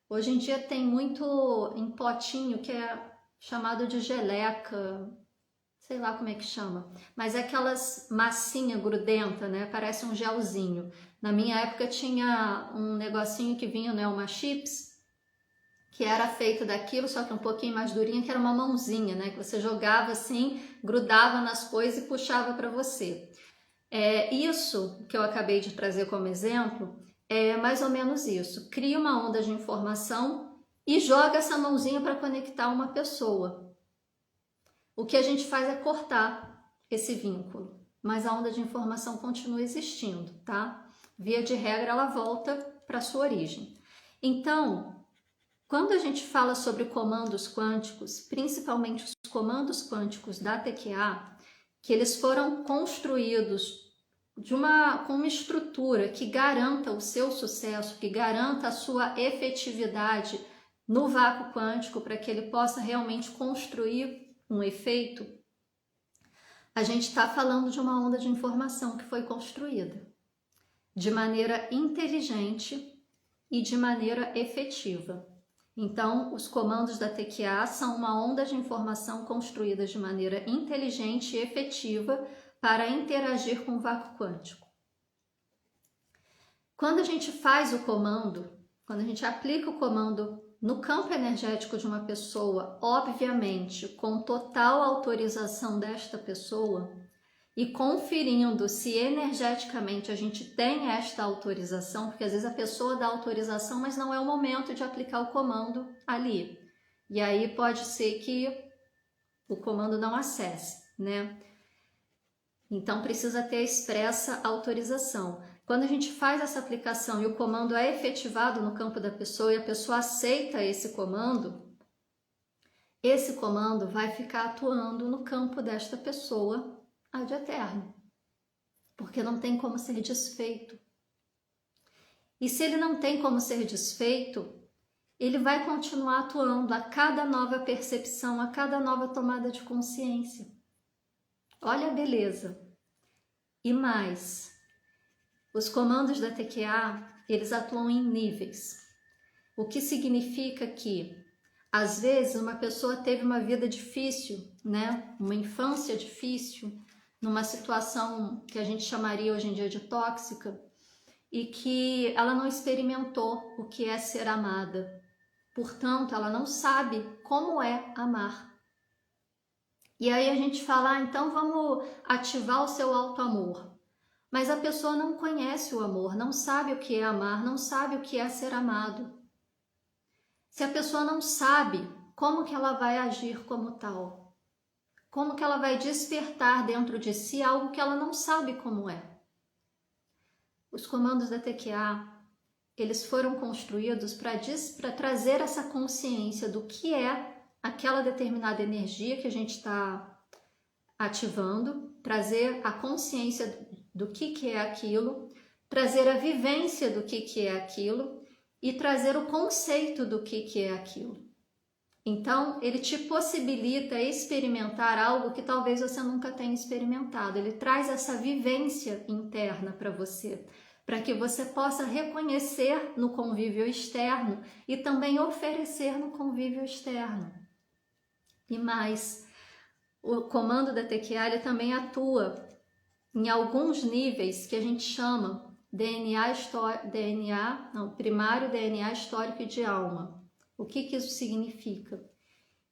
[SPEAKER 1] hoje em dia tem muito em potinho que é chamado de geleca, sei lá como é que chama, mas é aquelas massinha grudenta, né? Parece um gelzinho. Na minha época tinha um negocinho que vinha no Elma Chips, que era feito daquilo, só que um pouquinho mais durinha, que era uma mãozinha, né? Que você jogava assim, grudava nas coisas e puxava para você. Isso que eu acabei de trazer como exemplo é mais ou menos isso. Cria uma onda de informação e joga essa mãozinha para conectar uma pessoa. O que a gente faz é cortar esse vínculo, mas a onda de informação continua existindo, tá? Via de regra, ela volta para sua origem. Então, quando a gente fala sobre comandos quânticos, principalmente os comandos quânticos da TQA, que eles foram construídos com uma estrutura que garanta o seu sucesso, que garanta a sua efetividade no vácuo quântico, para que ele possa realmente construir um efeito, a gente está falando de uma onda de informação que foi construída de maneira inteligente e de maneira efetiva. Então, os comandos da TQA são uma onda de informação construída de maneira inteligente e efetiva para interagir com o vácuo quântico. Quando a gente faz o comando, quando a gente aplica o comando no campo energético de uma pessoa, obviamente com total autorização desta pessoa e conferindo se energeticamente a gente tem esta autorização, porque às vezes a pessoa dá autorização, mas não é o momento de aplicar o comando ali. E aí pode ser que o comando não acesse, né? Então precisa ter a expressa autorização. Quando a gente faz essa aplicação e o comando é efetivado no campo da pessoa e a pessoa aceita esse comando vai ficar atuando no campo desta pessoa ad eterno, porque não tem como ser desfeito. E se ele não tem como ser desfeito, ele vai continuar atuando a cada nova percepção, a cada nova tomada de consciência. Olha a beleza. E mais, os comandos da TQA, eles atuam em níveis. O que significa que, às vezes, uma pessoa teve uma vida difícil, né? Uma infância difícil, numa situação que a gente chamaria hoje em dia de tóxica, e que ela não experimentou o que é ser amada. Portanto, ela não sabe como é amar. E aí a gente fala, então vamos ativar o seu auto-amor. Mas a pessoa não conhece o amor, não sabe o que é amar, não sabe o que é ser amado. Se a pessoa não sabe, como que ela vai agir como tal? Como que ela vai despertar dentro de si algo que ela não sabe como é? Os comandos da TQA, eles foram construídos para trazer essa consciência do que é aquela determinada energia que a gente está ativando, trazer a consciência do que é aquilo, trazer a vivência do que é aquilo e trazer o conceito do que é aquilo. Então, ele te possibilita experimentar algo que talvez você nunca tenha experimentado. Ele traz essa vivência interna para você, para que você possa reconhecer no convívio externo e também oferecer no convívio externo. E mais, o comando da TQA ele também atua em alguns níveis que a gente chama primário DNA histórico e de alma. O que isso significa?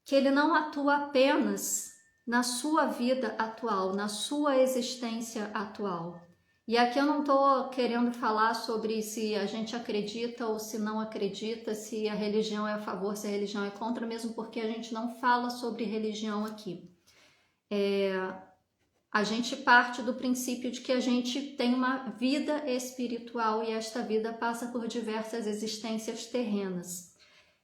[SPEAKER 1] Que ele não atua apenas na sua vida atual, na sua existência atual. E aqui eu não estou querendo falar sobre se a gente acredita ou se não acredita, se a religião é a favor, se a religião é contra, mesmo porque a gente não fala sobre religião aqui. A gente parte do princípio de que a gente tem uma vida espiritual e esta vida passa por diversas existências terrenas.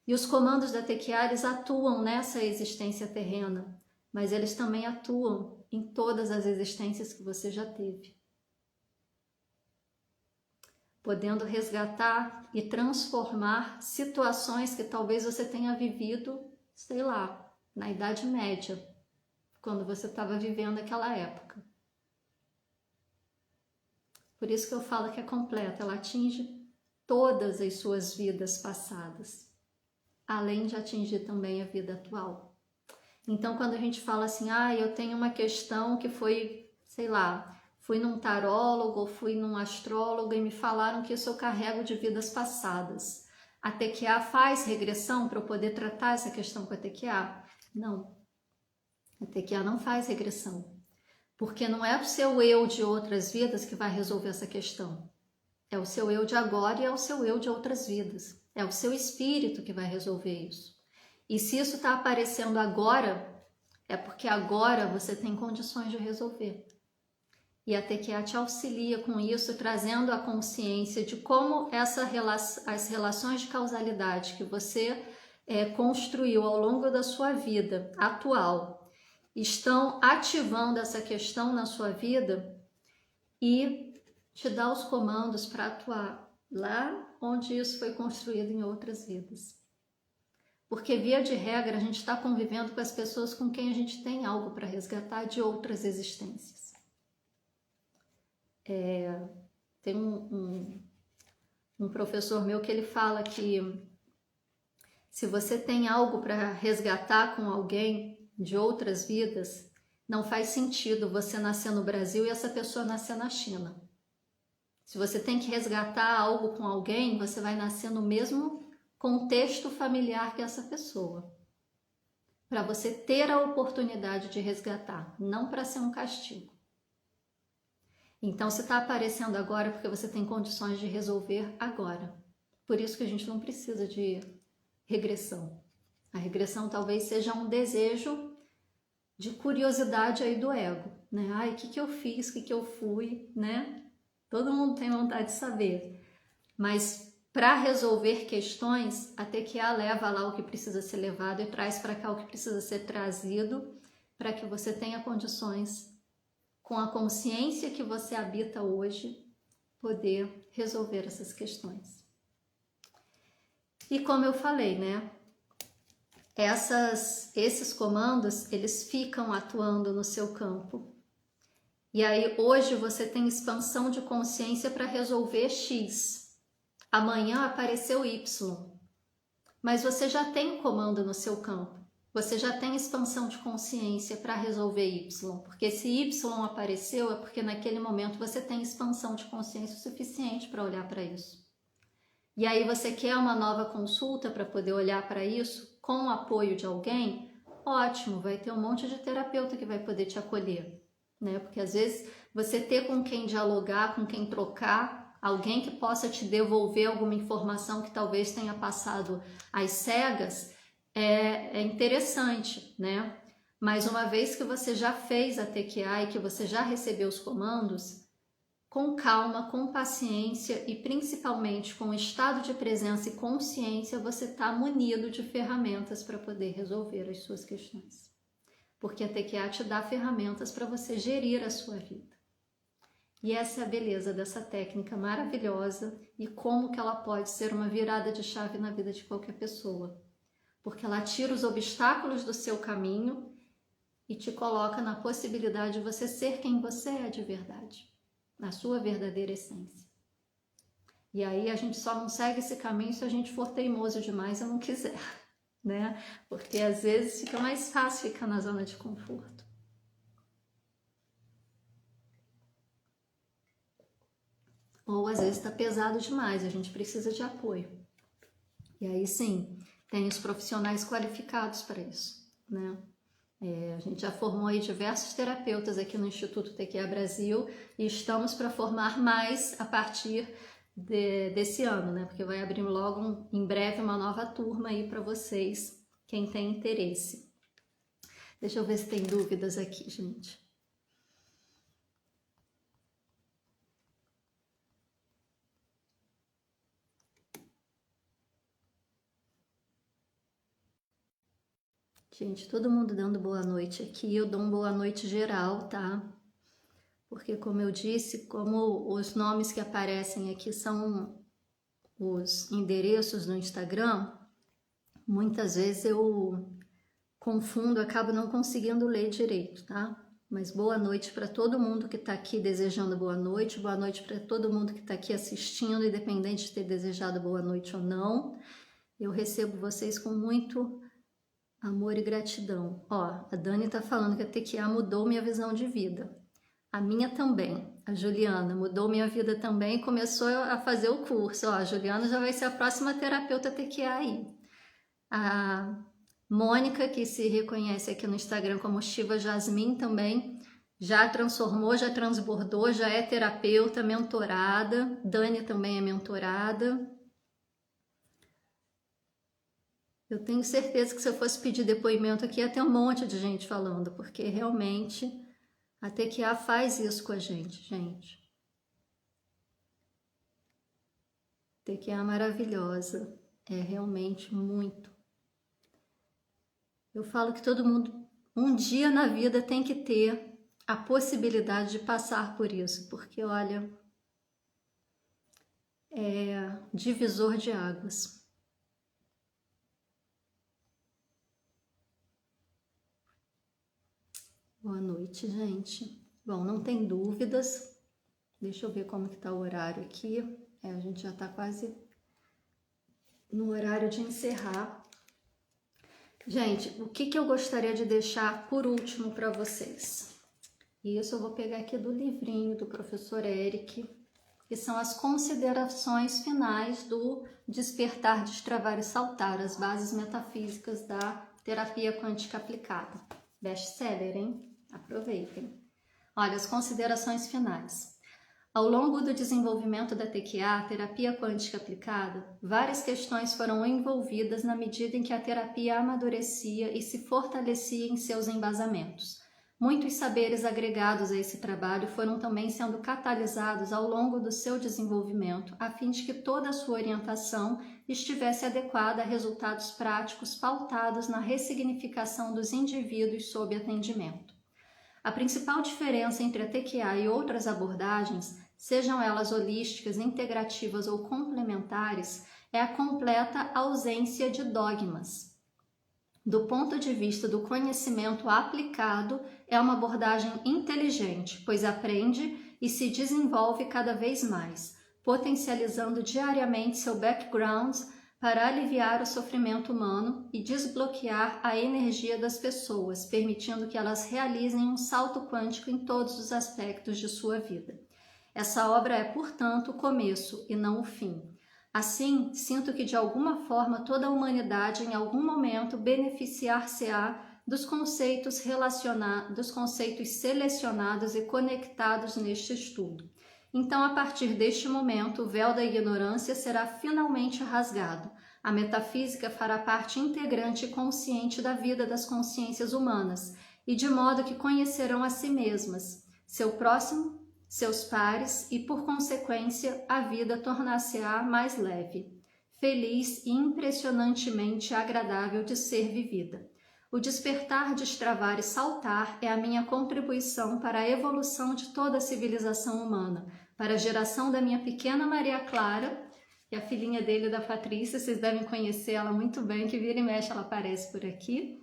[SPEAKER 1] E os comandos da TQA, eles atuam nessa existência terrena, mas eles também atuam em todas as existências que você já teve, podendo resgatar e transformar situações que talvez você tenha vivido, sei lá, na Idade Média, quando você estava vivendo aquela época. Por isso que eu falo que é completa, ela atinge todas as suas vidas passadas, além de atingir também a vida atual. Então, quando a gente fala assim, eu tenho uma questão que foi, sei lá, fui num tarólogo, fui num astrólogo e me falaram que isso eu carrego de vidas passadas. A TQA faz regressão para eu poder tratar essa questão com a TQA? Não. A TQA não faz regressão, porque não é o seu eu de outras vidas que vai resolver essa questão. É o seu eu de agora e é o seu eu de outras vidas. É o seu espírito que vai resolver isso. E se isso está aparecendo agora, é porque agora você tem condições de resolver. E a TQA te auxilia com isso, trazendo a consciência de como as relações de causalidade que você construiu ao longo da sua vida atual estão ativando essa questão na sua vida e te dá os comandos para atuar lá onde isso foi construído em outras vidas. Porque, via de regra, a gente está convivendo com as pessoas com quem a gente tem algo para resgatar de outras existências. Tem um professor meu que ele fala que se você tem algo para resgatar com alguém de outras vidas, não faz sentido você nascer no Brasil e essa pessoa nascer na China. Se você tem que resgatar algo com alguém, você vai nascer no mesmo contexto familiar que essa pessoa. Para você ter a oportunidade de resgatar, não para ser um castigo. Então, se está aparecendo agora, é porque você tem condições de resolver agora. Por isso que a gente não precisa de regressão. A regressão talvez seja um desejo de curiosidade aí do ego, né? Ai, o que eu fiz, o que eu fui, né? Todo mundo tem vontade de saber. Mas para resolver questões, a TQA leva lá o que precisa ser levado e traz para cá o que precisa ser trazido para que você tenha condições, com a consciência que você habita hoje, poder resolver essas questões. E como eu falei, né? Esses comandos, eles ficam atuando no seu campo. E aí hoje você tem expansão de consciência para resolver X. Amanhã apareceu Y. Mas você já tem um comando no seu campo. Você já tem expansão de consciência para resolver Y. Porque se Y apareceu é porque naquele momento você tem expansão de consciência suficiente para olhar para isso. E aí você quer uma nova consulta para poder olhar para isso com o apoio de alguém? Ótimo, vai ter um monte de terapeuta que vai poder te acolher, né? Porque às vezes você ter com quem dialogar, com quem trocar, alguém que possa te devolver alguma informação que talvez tenha passado às cegas, é interessante, né? Mas uma vez que você já fez a TQA e que você já recebeu os comandos, com calma, com paciência e principalmente com estado de presença e consciência, você está munido de ferramentas para poder resolver as suas questões. Porque a TQA te dá ferramentas para você gerir a sua vida. E essa é a beleza dessa técnica maravilhosa e como que ela pode ser uma virada de chave na vida de qualquer pessoa. Porque ela tira os obstáculos do seu caminho e te coloca na possibilidade de você ser quem você é de verdade. Na sua verdadeira essência. E aí a gente só não segue esse caminho se a gente for teimoso demais e não quiser, né? Porque às vezes fica mais fácil ficar na zona de conforto. Ou às vezes está pesado demais, a gente precisa de apoio. E aí sim, tem os profissionais qualificados para isso, né? A gente já formou aí diversos terapeutas aqui no Instituto TQA Brasil e estamos para formar mais a partir desse ano, né? Porque vai abrir logo em breve uma nova turma aí para vocês, quem tem interesse. Deixa eu ver se tem dúvidas aqui, gente. Gente, todo mundo dando boa noite aqui, eu dou uma boa noite geral, tá? Porque como eu disse, como os nomes que aparecem aqui são os endereços do Instagram, muitas vezes eu confundo, acabo não conseguindo ler direito, tá? Mas boa noite para todo mundo que está aqui desejando boa noite para todo mundo que está aqui assistindo, independente de ter desejado boa noite ou não. Eu recebo vocês com muito amor e gratidão. Ó, a Dani tá falando que a TQA mudou minha visão de vida. A minha também. A Juliana mudou minha vida também e começou a fazer o curso. Ó, a Juliana já vai ser a próxima terapeuta TQA aí. A Mônica, que se reconhece aqui no Instagram como Shiva Jasmine, também já transformou, já transbordou, já é terapeuta, mentorada. Dani também é mentorada. Eu tenho certeza que se eu fosse pedir depoimento aqui, ia ter um monte de gente falando, porque realmente a TQA faz isso com a gente, gente. TQA maravilhosa, é realmente muito. Eu falo que todo mundo, um dia na vida, tem que ter a possibilidade de passar por isso, porque olha, é divisor de águas. Boa noite, gente. Bom, não tem dúvidas. Deixa eu ver como que tá o horário aqui. A gente já tá quase no horário de encerrar. Gente, o que eu gostaria de deixar por último para vocês? E isso eu vou pegar aqui do livrinho do professor Eric, que são as considerações finais do Despertar, Destravar e Saltar, as bases metafísicas da terapia quântica aplicada. Best-seller, hein? Aproveitem. Olha, as considerações finais. Ao longo do desenvolvimento da TQA, terapia quântica aplicada, várias questões foram envolvidas na medida em que a terapia amadurecia e se fortalecia em seus embasamentos. Muitos saberes agregados a esse trabalho foram também sendo catalisados ao longo do seu desenvolvimento, a fim de que toda a sua orientação estivesse adequada a resultados práticos pautados na ressignificação dos indivíduos sob atendimento. A principal diferença entre a TQA e outras abordagens, sejam elas holísticas, integrativas ou complementares, é a completa ausência de dogmas. Do ponto de vista do conhecimento aplicado, é uma abordagem inteligente, pois aprende e se desenvolve cada vez mais, potencializando diariamente seu background para aliviar o sofrimento humano e desbloquear a energia das pessoas, permitindo que elas realizem um salto quântico em todos os aspectos de sua vida. Essa obra é, portanto, o começo e não o fim. Assim, sinto que de alguma forma toda a humanidade em algum momento beneficiar-se-á dos conceitos selecionados e conectados neste estudo. Então, a partir deste momento, o véu da ignorância será finalmente rasgado. A metafísica fará parte integrante e consciente da vida das consciências humanas, e de modo que conhecerão a si mesmas, seu próximo, seus pares e, por consequência, a vida tornar-se-á mais leve, feliz e impressionantemente agradável de ser vivida. O despertar, destravar e saltar é a minha contribuição para a evolução de toda a civilização humana, para a geração da minha pequena Maria Clara, que é a filhinha dele, da Patrícia, vocês devem conhecer ela muito bem, que vira e mexe ela aparece por aqui,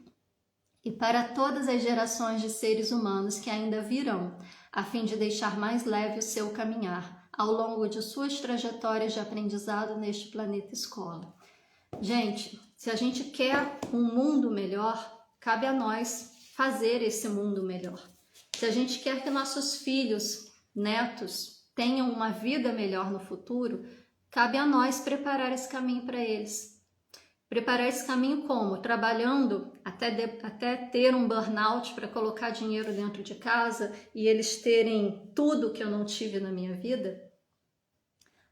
[SPEAKER 1] e para todas as gerações de seres humanos que ainda virão, a fim de deixar mais leve o seu caminhar ao longo de suas trajetórias de aprendizado neste planeta escola. Gente, se a gente quer um mundo melhor, cabe a nós fazer esse mundo melhor. Se a gente quer que nossos filhos, netos, tenham uma vida melhor no futuro, cabe a nós preparar esse caminho para eles. Preparar esse caminho como? Trabalhando até ter um burnout para colocar dinheiro dentro de casa e eles terem tudo que eu não tive na minha vida?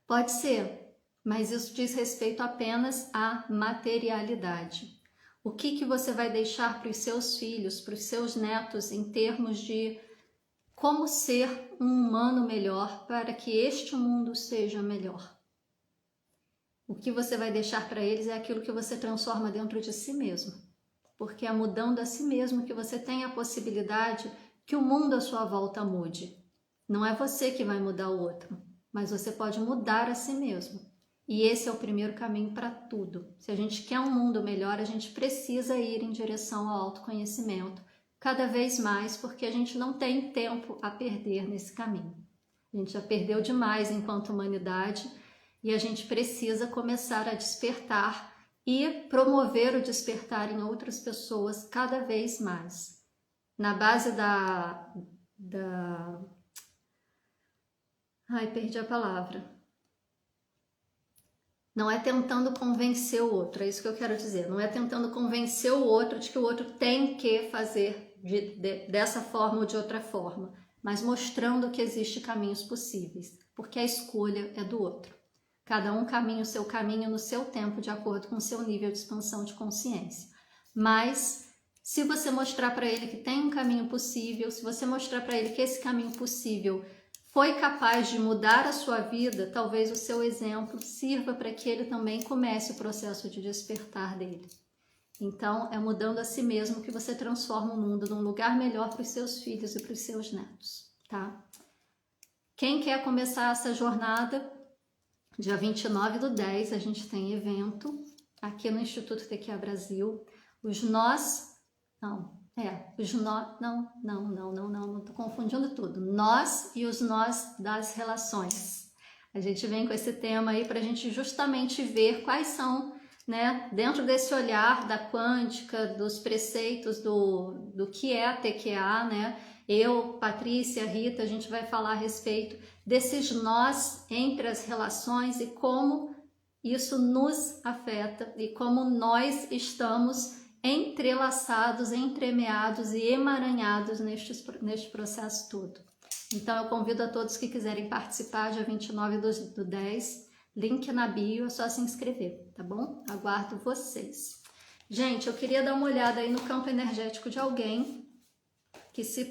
[SPEAKER 1] Pode ser, mas isso diz respeito apenas à materialidade. O que você vai deixar para os seus filhos, para os seus netos, em termos de como ser um humano melhor para que este mundo seja melhor? O que você vai deixar para eles é aquilo que você transforma dentro de si mesmo. Porque é mudando a si mesmo que você tem a possibilidade que o mundo à sua volta mude. Não é você que vai mudar o outro, mas você pode mudar a si mesmo. E esse é o primeiro caminho para tudo. Se a gente quer um mundo melhor, a gente precisa ir em direção ao autoconhecimento cada vez mais, porque a gente não tem tempo a perder nesse caminho. A gente já perdeu demais enquanto humanidade e a gente precisa começar a despertar e promover o despertar em outras pessoas cada vez mais. Na base perdi a palavra. Não é tentando convencer o outro, é isso que eu quero dizer. Não é tentando convencer o outro de que o outro tem que fazer dessa forma ou de outra forma, mas mostrando que existem caminhos possíveis, porque a escolha é do outro. Cada um caminha o seu caminho no seu tempo, de acordo com o seu nível de expansão de consciência. Mas se você mostrar para ele que tem um caminho possível, se você mostrar para ele que esse caminho possível foi capaz de mudar a sua vida, talvez o seu exemplo sirva para que ele também comece o processo de despertar dele. Então, é mudando a si mesmo que você transforma o mundo num lugar melhor para os seus filhos e para os seus netos, tá? Quem quer começar essa jornada, dia 29/10, a gente tem evento aqui no Instituto TQA Brasil. Os nós... Não, tô confundindo tudo. Nós e os nós das relações. A gente vem com esse tema aí para a gente justamente ver quais são, né, dentro desse olhar da quântica, dos preceitos do que é a TQA, né? Eu, Patrícia, Rita, a gente vai falar a respeito desses nós entre as relações e como isso nos afeta e como nós estamos entrelaçados, entremeados e emaranhados neste processo todo. Então eu convido a todos que quiserem participar, dia 29/10, link na bio, é só se inscrever, tá bom? Aguardo vocês. Gente, eu queria dar uma olhada aí no campo energético de alguém que se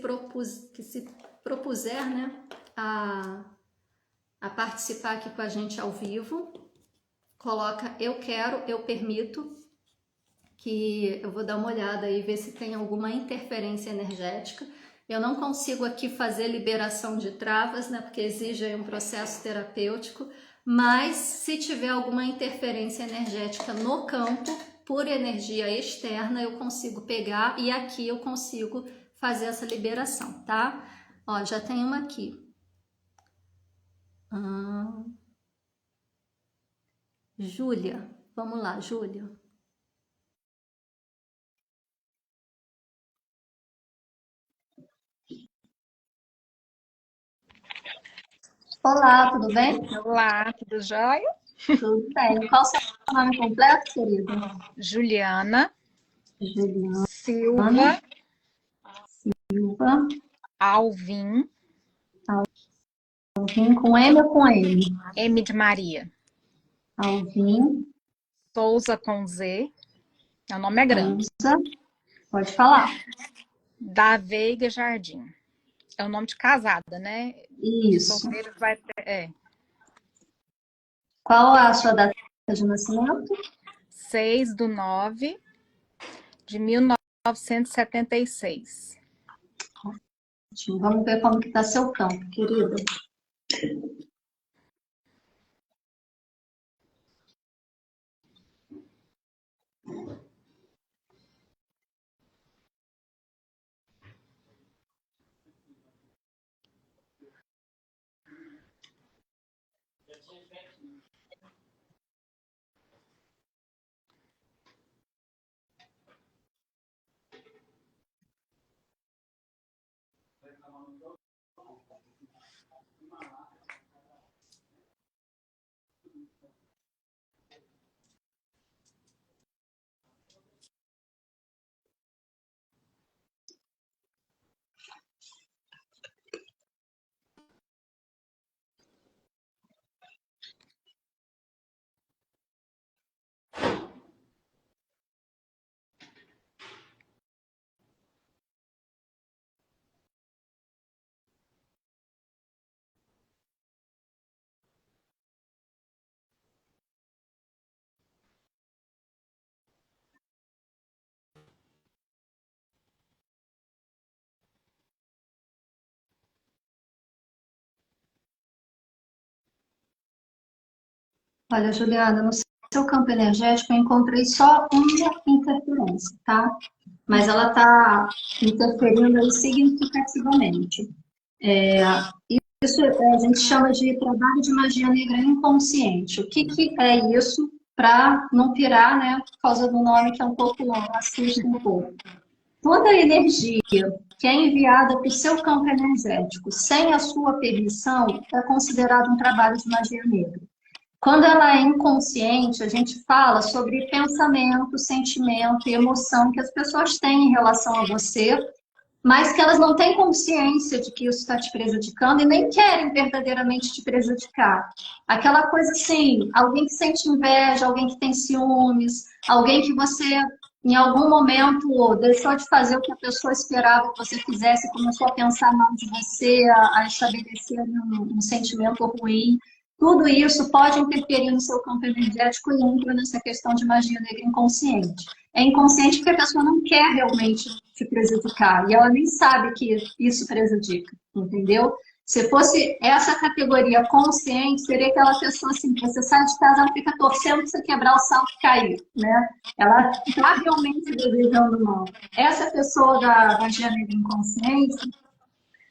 [SPEAKER 1] propuser, né, a participar aqui com a gente ao vivo. Coloca eu quero, eu permito, que eu vou dar uma olhada aí, ver se tem alguma interferência energética. Eu não consigo aqui fazer liberação de travas, né, porque exige aí um processo terapêutico, mas se tiver alguma interferência energética no campo, por energia externa, eu consigo pegar e aqui eu consigo fazer essa liberação, tá? Ó, já tem uma aqui. Júlia, vamos lá, Júlia. Olá, tudo bem?
[SPEAKER 2] Olá, tudo jóia?
[SPEAKER 1] Tudo bem. Qual o seu nome completo, querida?
[SPEAKER 2] Juliana
[SPEAKER 1] Juliana
[SPEAKER 2] Silva
[SPEAKER 1] Silva.
[SPEAKER 2] Alvim,
[SPEAKER 1] Alvim com M ou com M?
[SPEAKER 2] M de Maria.
[SPEAKER 1] Alvim
[SPEAKER 2] Souza com Z, o nome é grande.
[SPEAKER 1] Souza. Pode falar.
[SPEAKER 2] Da Veiga Jardim. É o nome de casada, né?
[SPEAKER 1] Isso.
[SPEAKER 2] Solteiro vai ter,
[SPEAKER 1] Qual a sua data de nascimento?
[SPEAKER 2] 6/9/1976.
[SPEAKER 1] Vamos ver como que está seu campo, querida. Olha, Juliana, no seu campo energético eu encontrei só uma interferência, tá? Mas ela está interferindo aí significativamente. Isso a gente chama de trabalho de magia negra inconsciente. O que, que é isso para não pirar, né? Por causa do nome que é um pouco longo, assusta um pouco. Toda a energia que é enviada para o seu campo energético sem a sua permissão é considerado um trabalho de magia negra. Quando ela é inconsciente, a gente fala sobre pensamento, sentimento e emoção que as pessoas têm em relação a você, mas que elas não têm consciência de que isso está te prejudicando e nem querem verdadeiramente te prejudicar. Aquela coisa assim, alguém que sente inveja, alguém que tem ciúmes, alguém que você em algum momento deixou de fazer o que a pessoa esperava que você fizesse, começou a pensar mal de você, a estabelecer um sentimento ruim. Tudo isso pode interferir no seu campo energético e entra nessa questão de magia negra inconsciente. É inconsciente porque a pessoa não quer realmente te prejudicar e ela nem sabe que isso prejudica, entendeu? Se fosse essa categoria consciente, seria aquela pessoa assim, que você sai de casa, ela fica torcendo para você quebrar o salto e cair, né? Ela está realmente desejando mal. Essa pessoa da magia negra inconsciente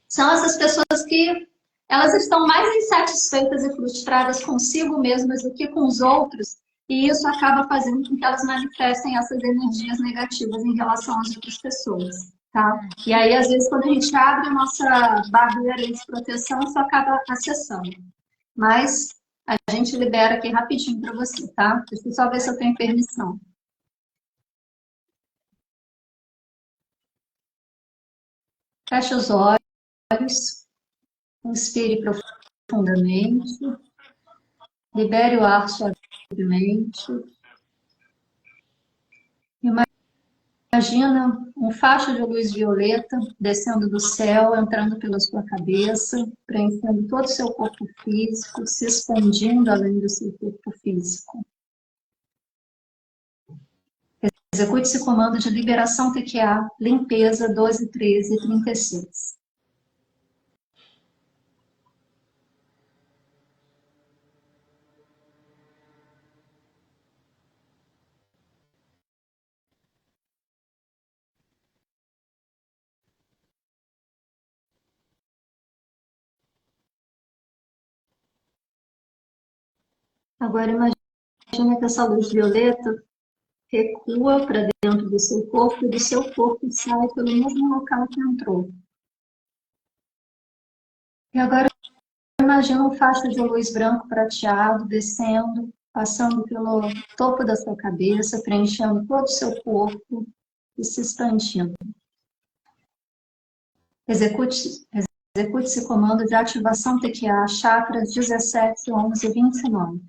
[SPEAKER 1] são essas pessoas que elas estão mais insatisfeitas e frustradas consigo mesmas do que com os outros, e isso acaba fazendo com que elas manifestem essas energias negativas em relação às outras pessoas, tá? E aí, às vezes, quando a gente abre a nossa barreira de proteção, isso acaba acessando. Mas a gente libera aqui rapidinho para você, tá? Deixa eu só ver se eu tenho permissão. Feche os olhos, inspire profundamente. Libere o ar suavemente. Imagina um facho de luz violeta descendo do céu, entrando pela sua cabeça, preenchendo todo o seu corpo físico, se expandindo além do seu corpo físico. Execute esse comando de liberação TQA, limpeza 12, 13 e 36. Agora imagine que essa luz violeta recua para dentro do seu corpo e do seu corpo sai pelo mesmo local que entrou. E agora imagina um facho de luz branco prateado descendo, passando pelo topo da sua cabeça, preenchendo todo o seu corpo e se expandindo. Execute esse comando de ativação TQA, chakras 17, 11 e 29.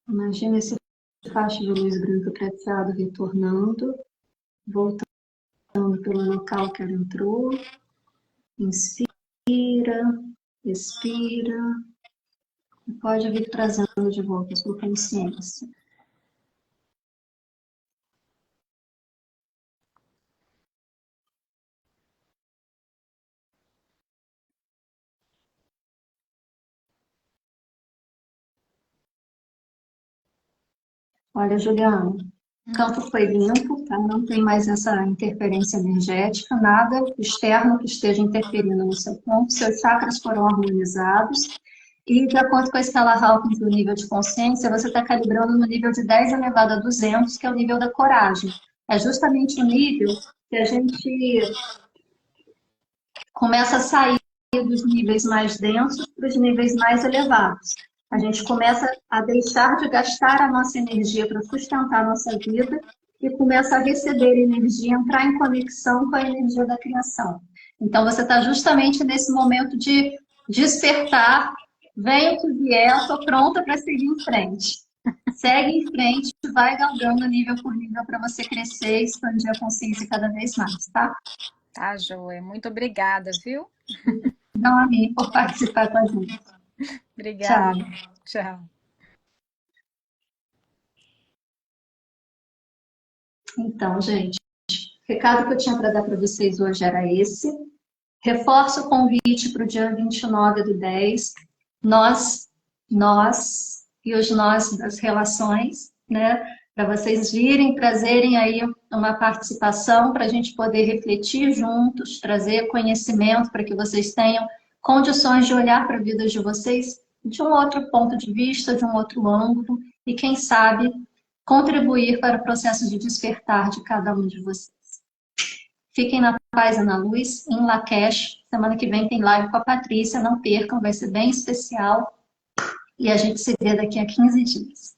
[SPEAKER 1] Imagina esse facho de luz branca prateado retornando, voltando pelo local que ela entrou. Inspira, expira, e pode vir trazendo de volta a sua consciência. Olha, Juliana, o campo foi limpo, tá? Não tem mais essa interferência energética, nada externo que esteja interferindo no seu campo, seus chakras foram harmonizados, e de acordo com a escala Hawkins do nível de consciência, você está calibrando no nível de 10 elevado a 200, que é o nível da coragem. É justamente o nível que a gente começa a sair dos níveis mais densos para os níveis mais elevados. A gente começa a deixar de gastar a nossa energia para sustentar a nossa vida e começa a receber energia, entrar em conexão com a energia da criação. Então, você está justamente nesse momento de despertar, vem o que vier, estou pronta para seguir em frente. Segue em frente, vai galgando nível por nível para você crescer e expandir a consciência cada vez mais, tá?
[SPEAKER 2] Tá, Joia. Muito obrigada, viu?
[SPEAKER 1] Não a mim por participar com a gente.
[SPEAKER 2] Obrigada.
[SPEAKER 1] Tchau.
[SPEAKER 2] Tchau.
[SPEAKER 1] Então, gente, o recado que eu tinha para dar para vocês hoje era esse. Reforço o convite para o dia 29/10. Nós e os nós das relações, né? Para vocês virem, trazerem aí uma participação para a gente poder refletir juntos, trazer conhecimento para que vocês tenham condições de olhar para a vida de vocês de um outro ponto de vista, de um outro ângulo, e quem sabe contribuir para o processo de despertar de cada um de vocês. Fiquem na paz e na luz, em Lakesh. Semana que vem tem live com a Patrícia, não percam, vai ser bem especial. E a gente se vê daqui a 15 dias.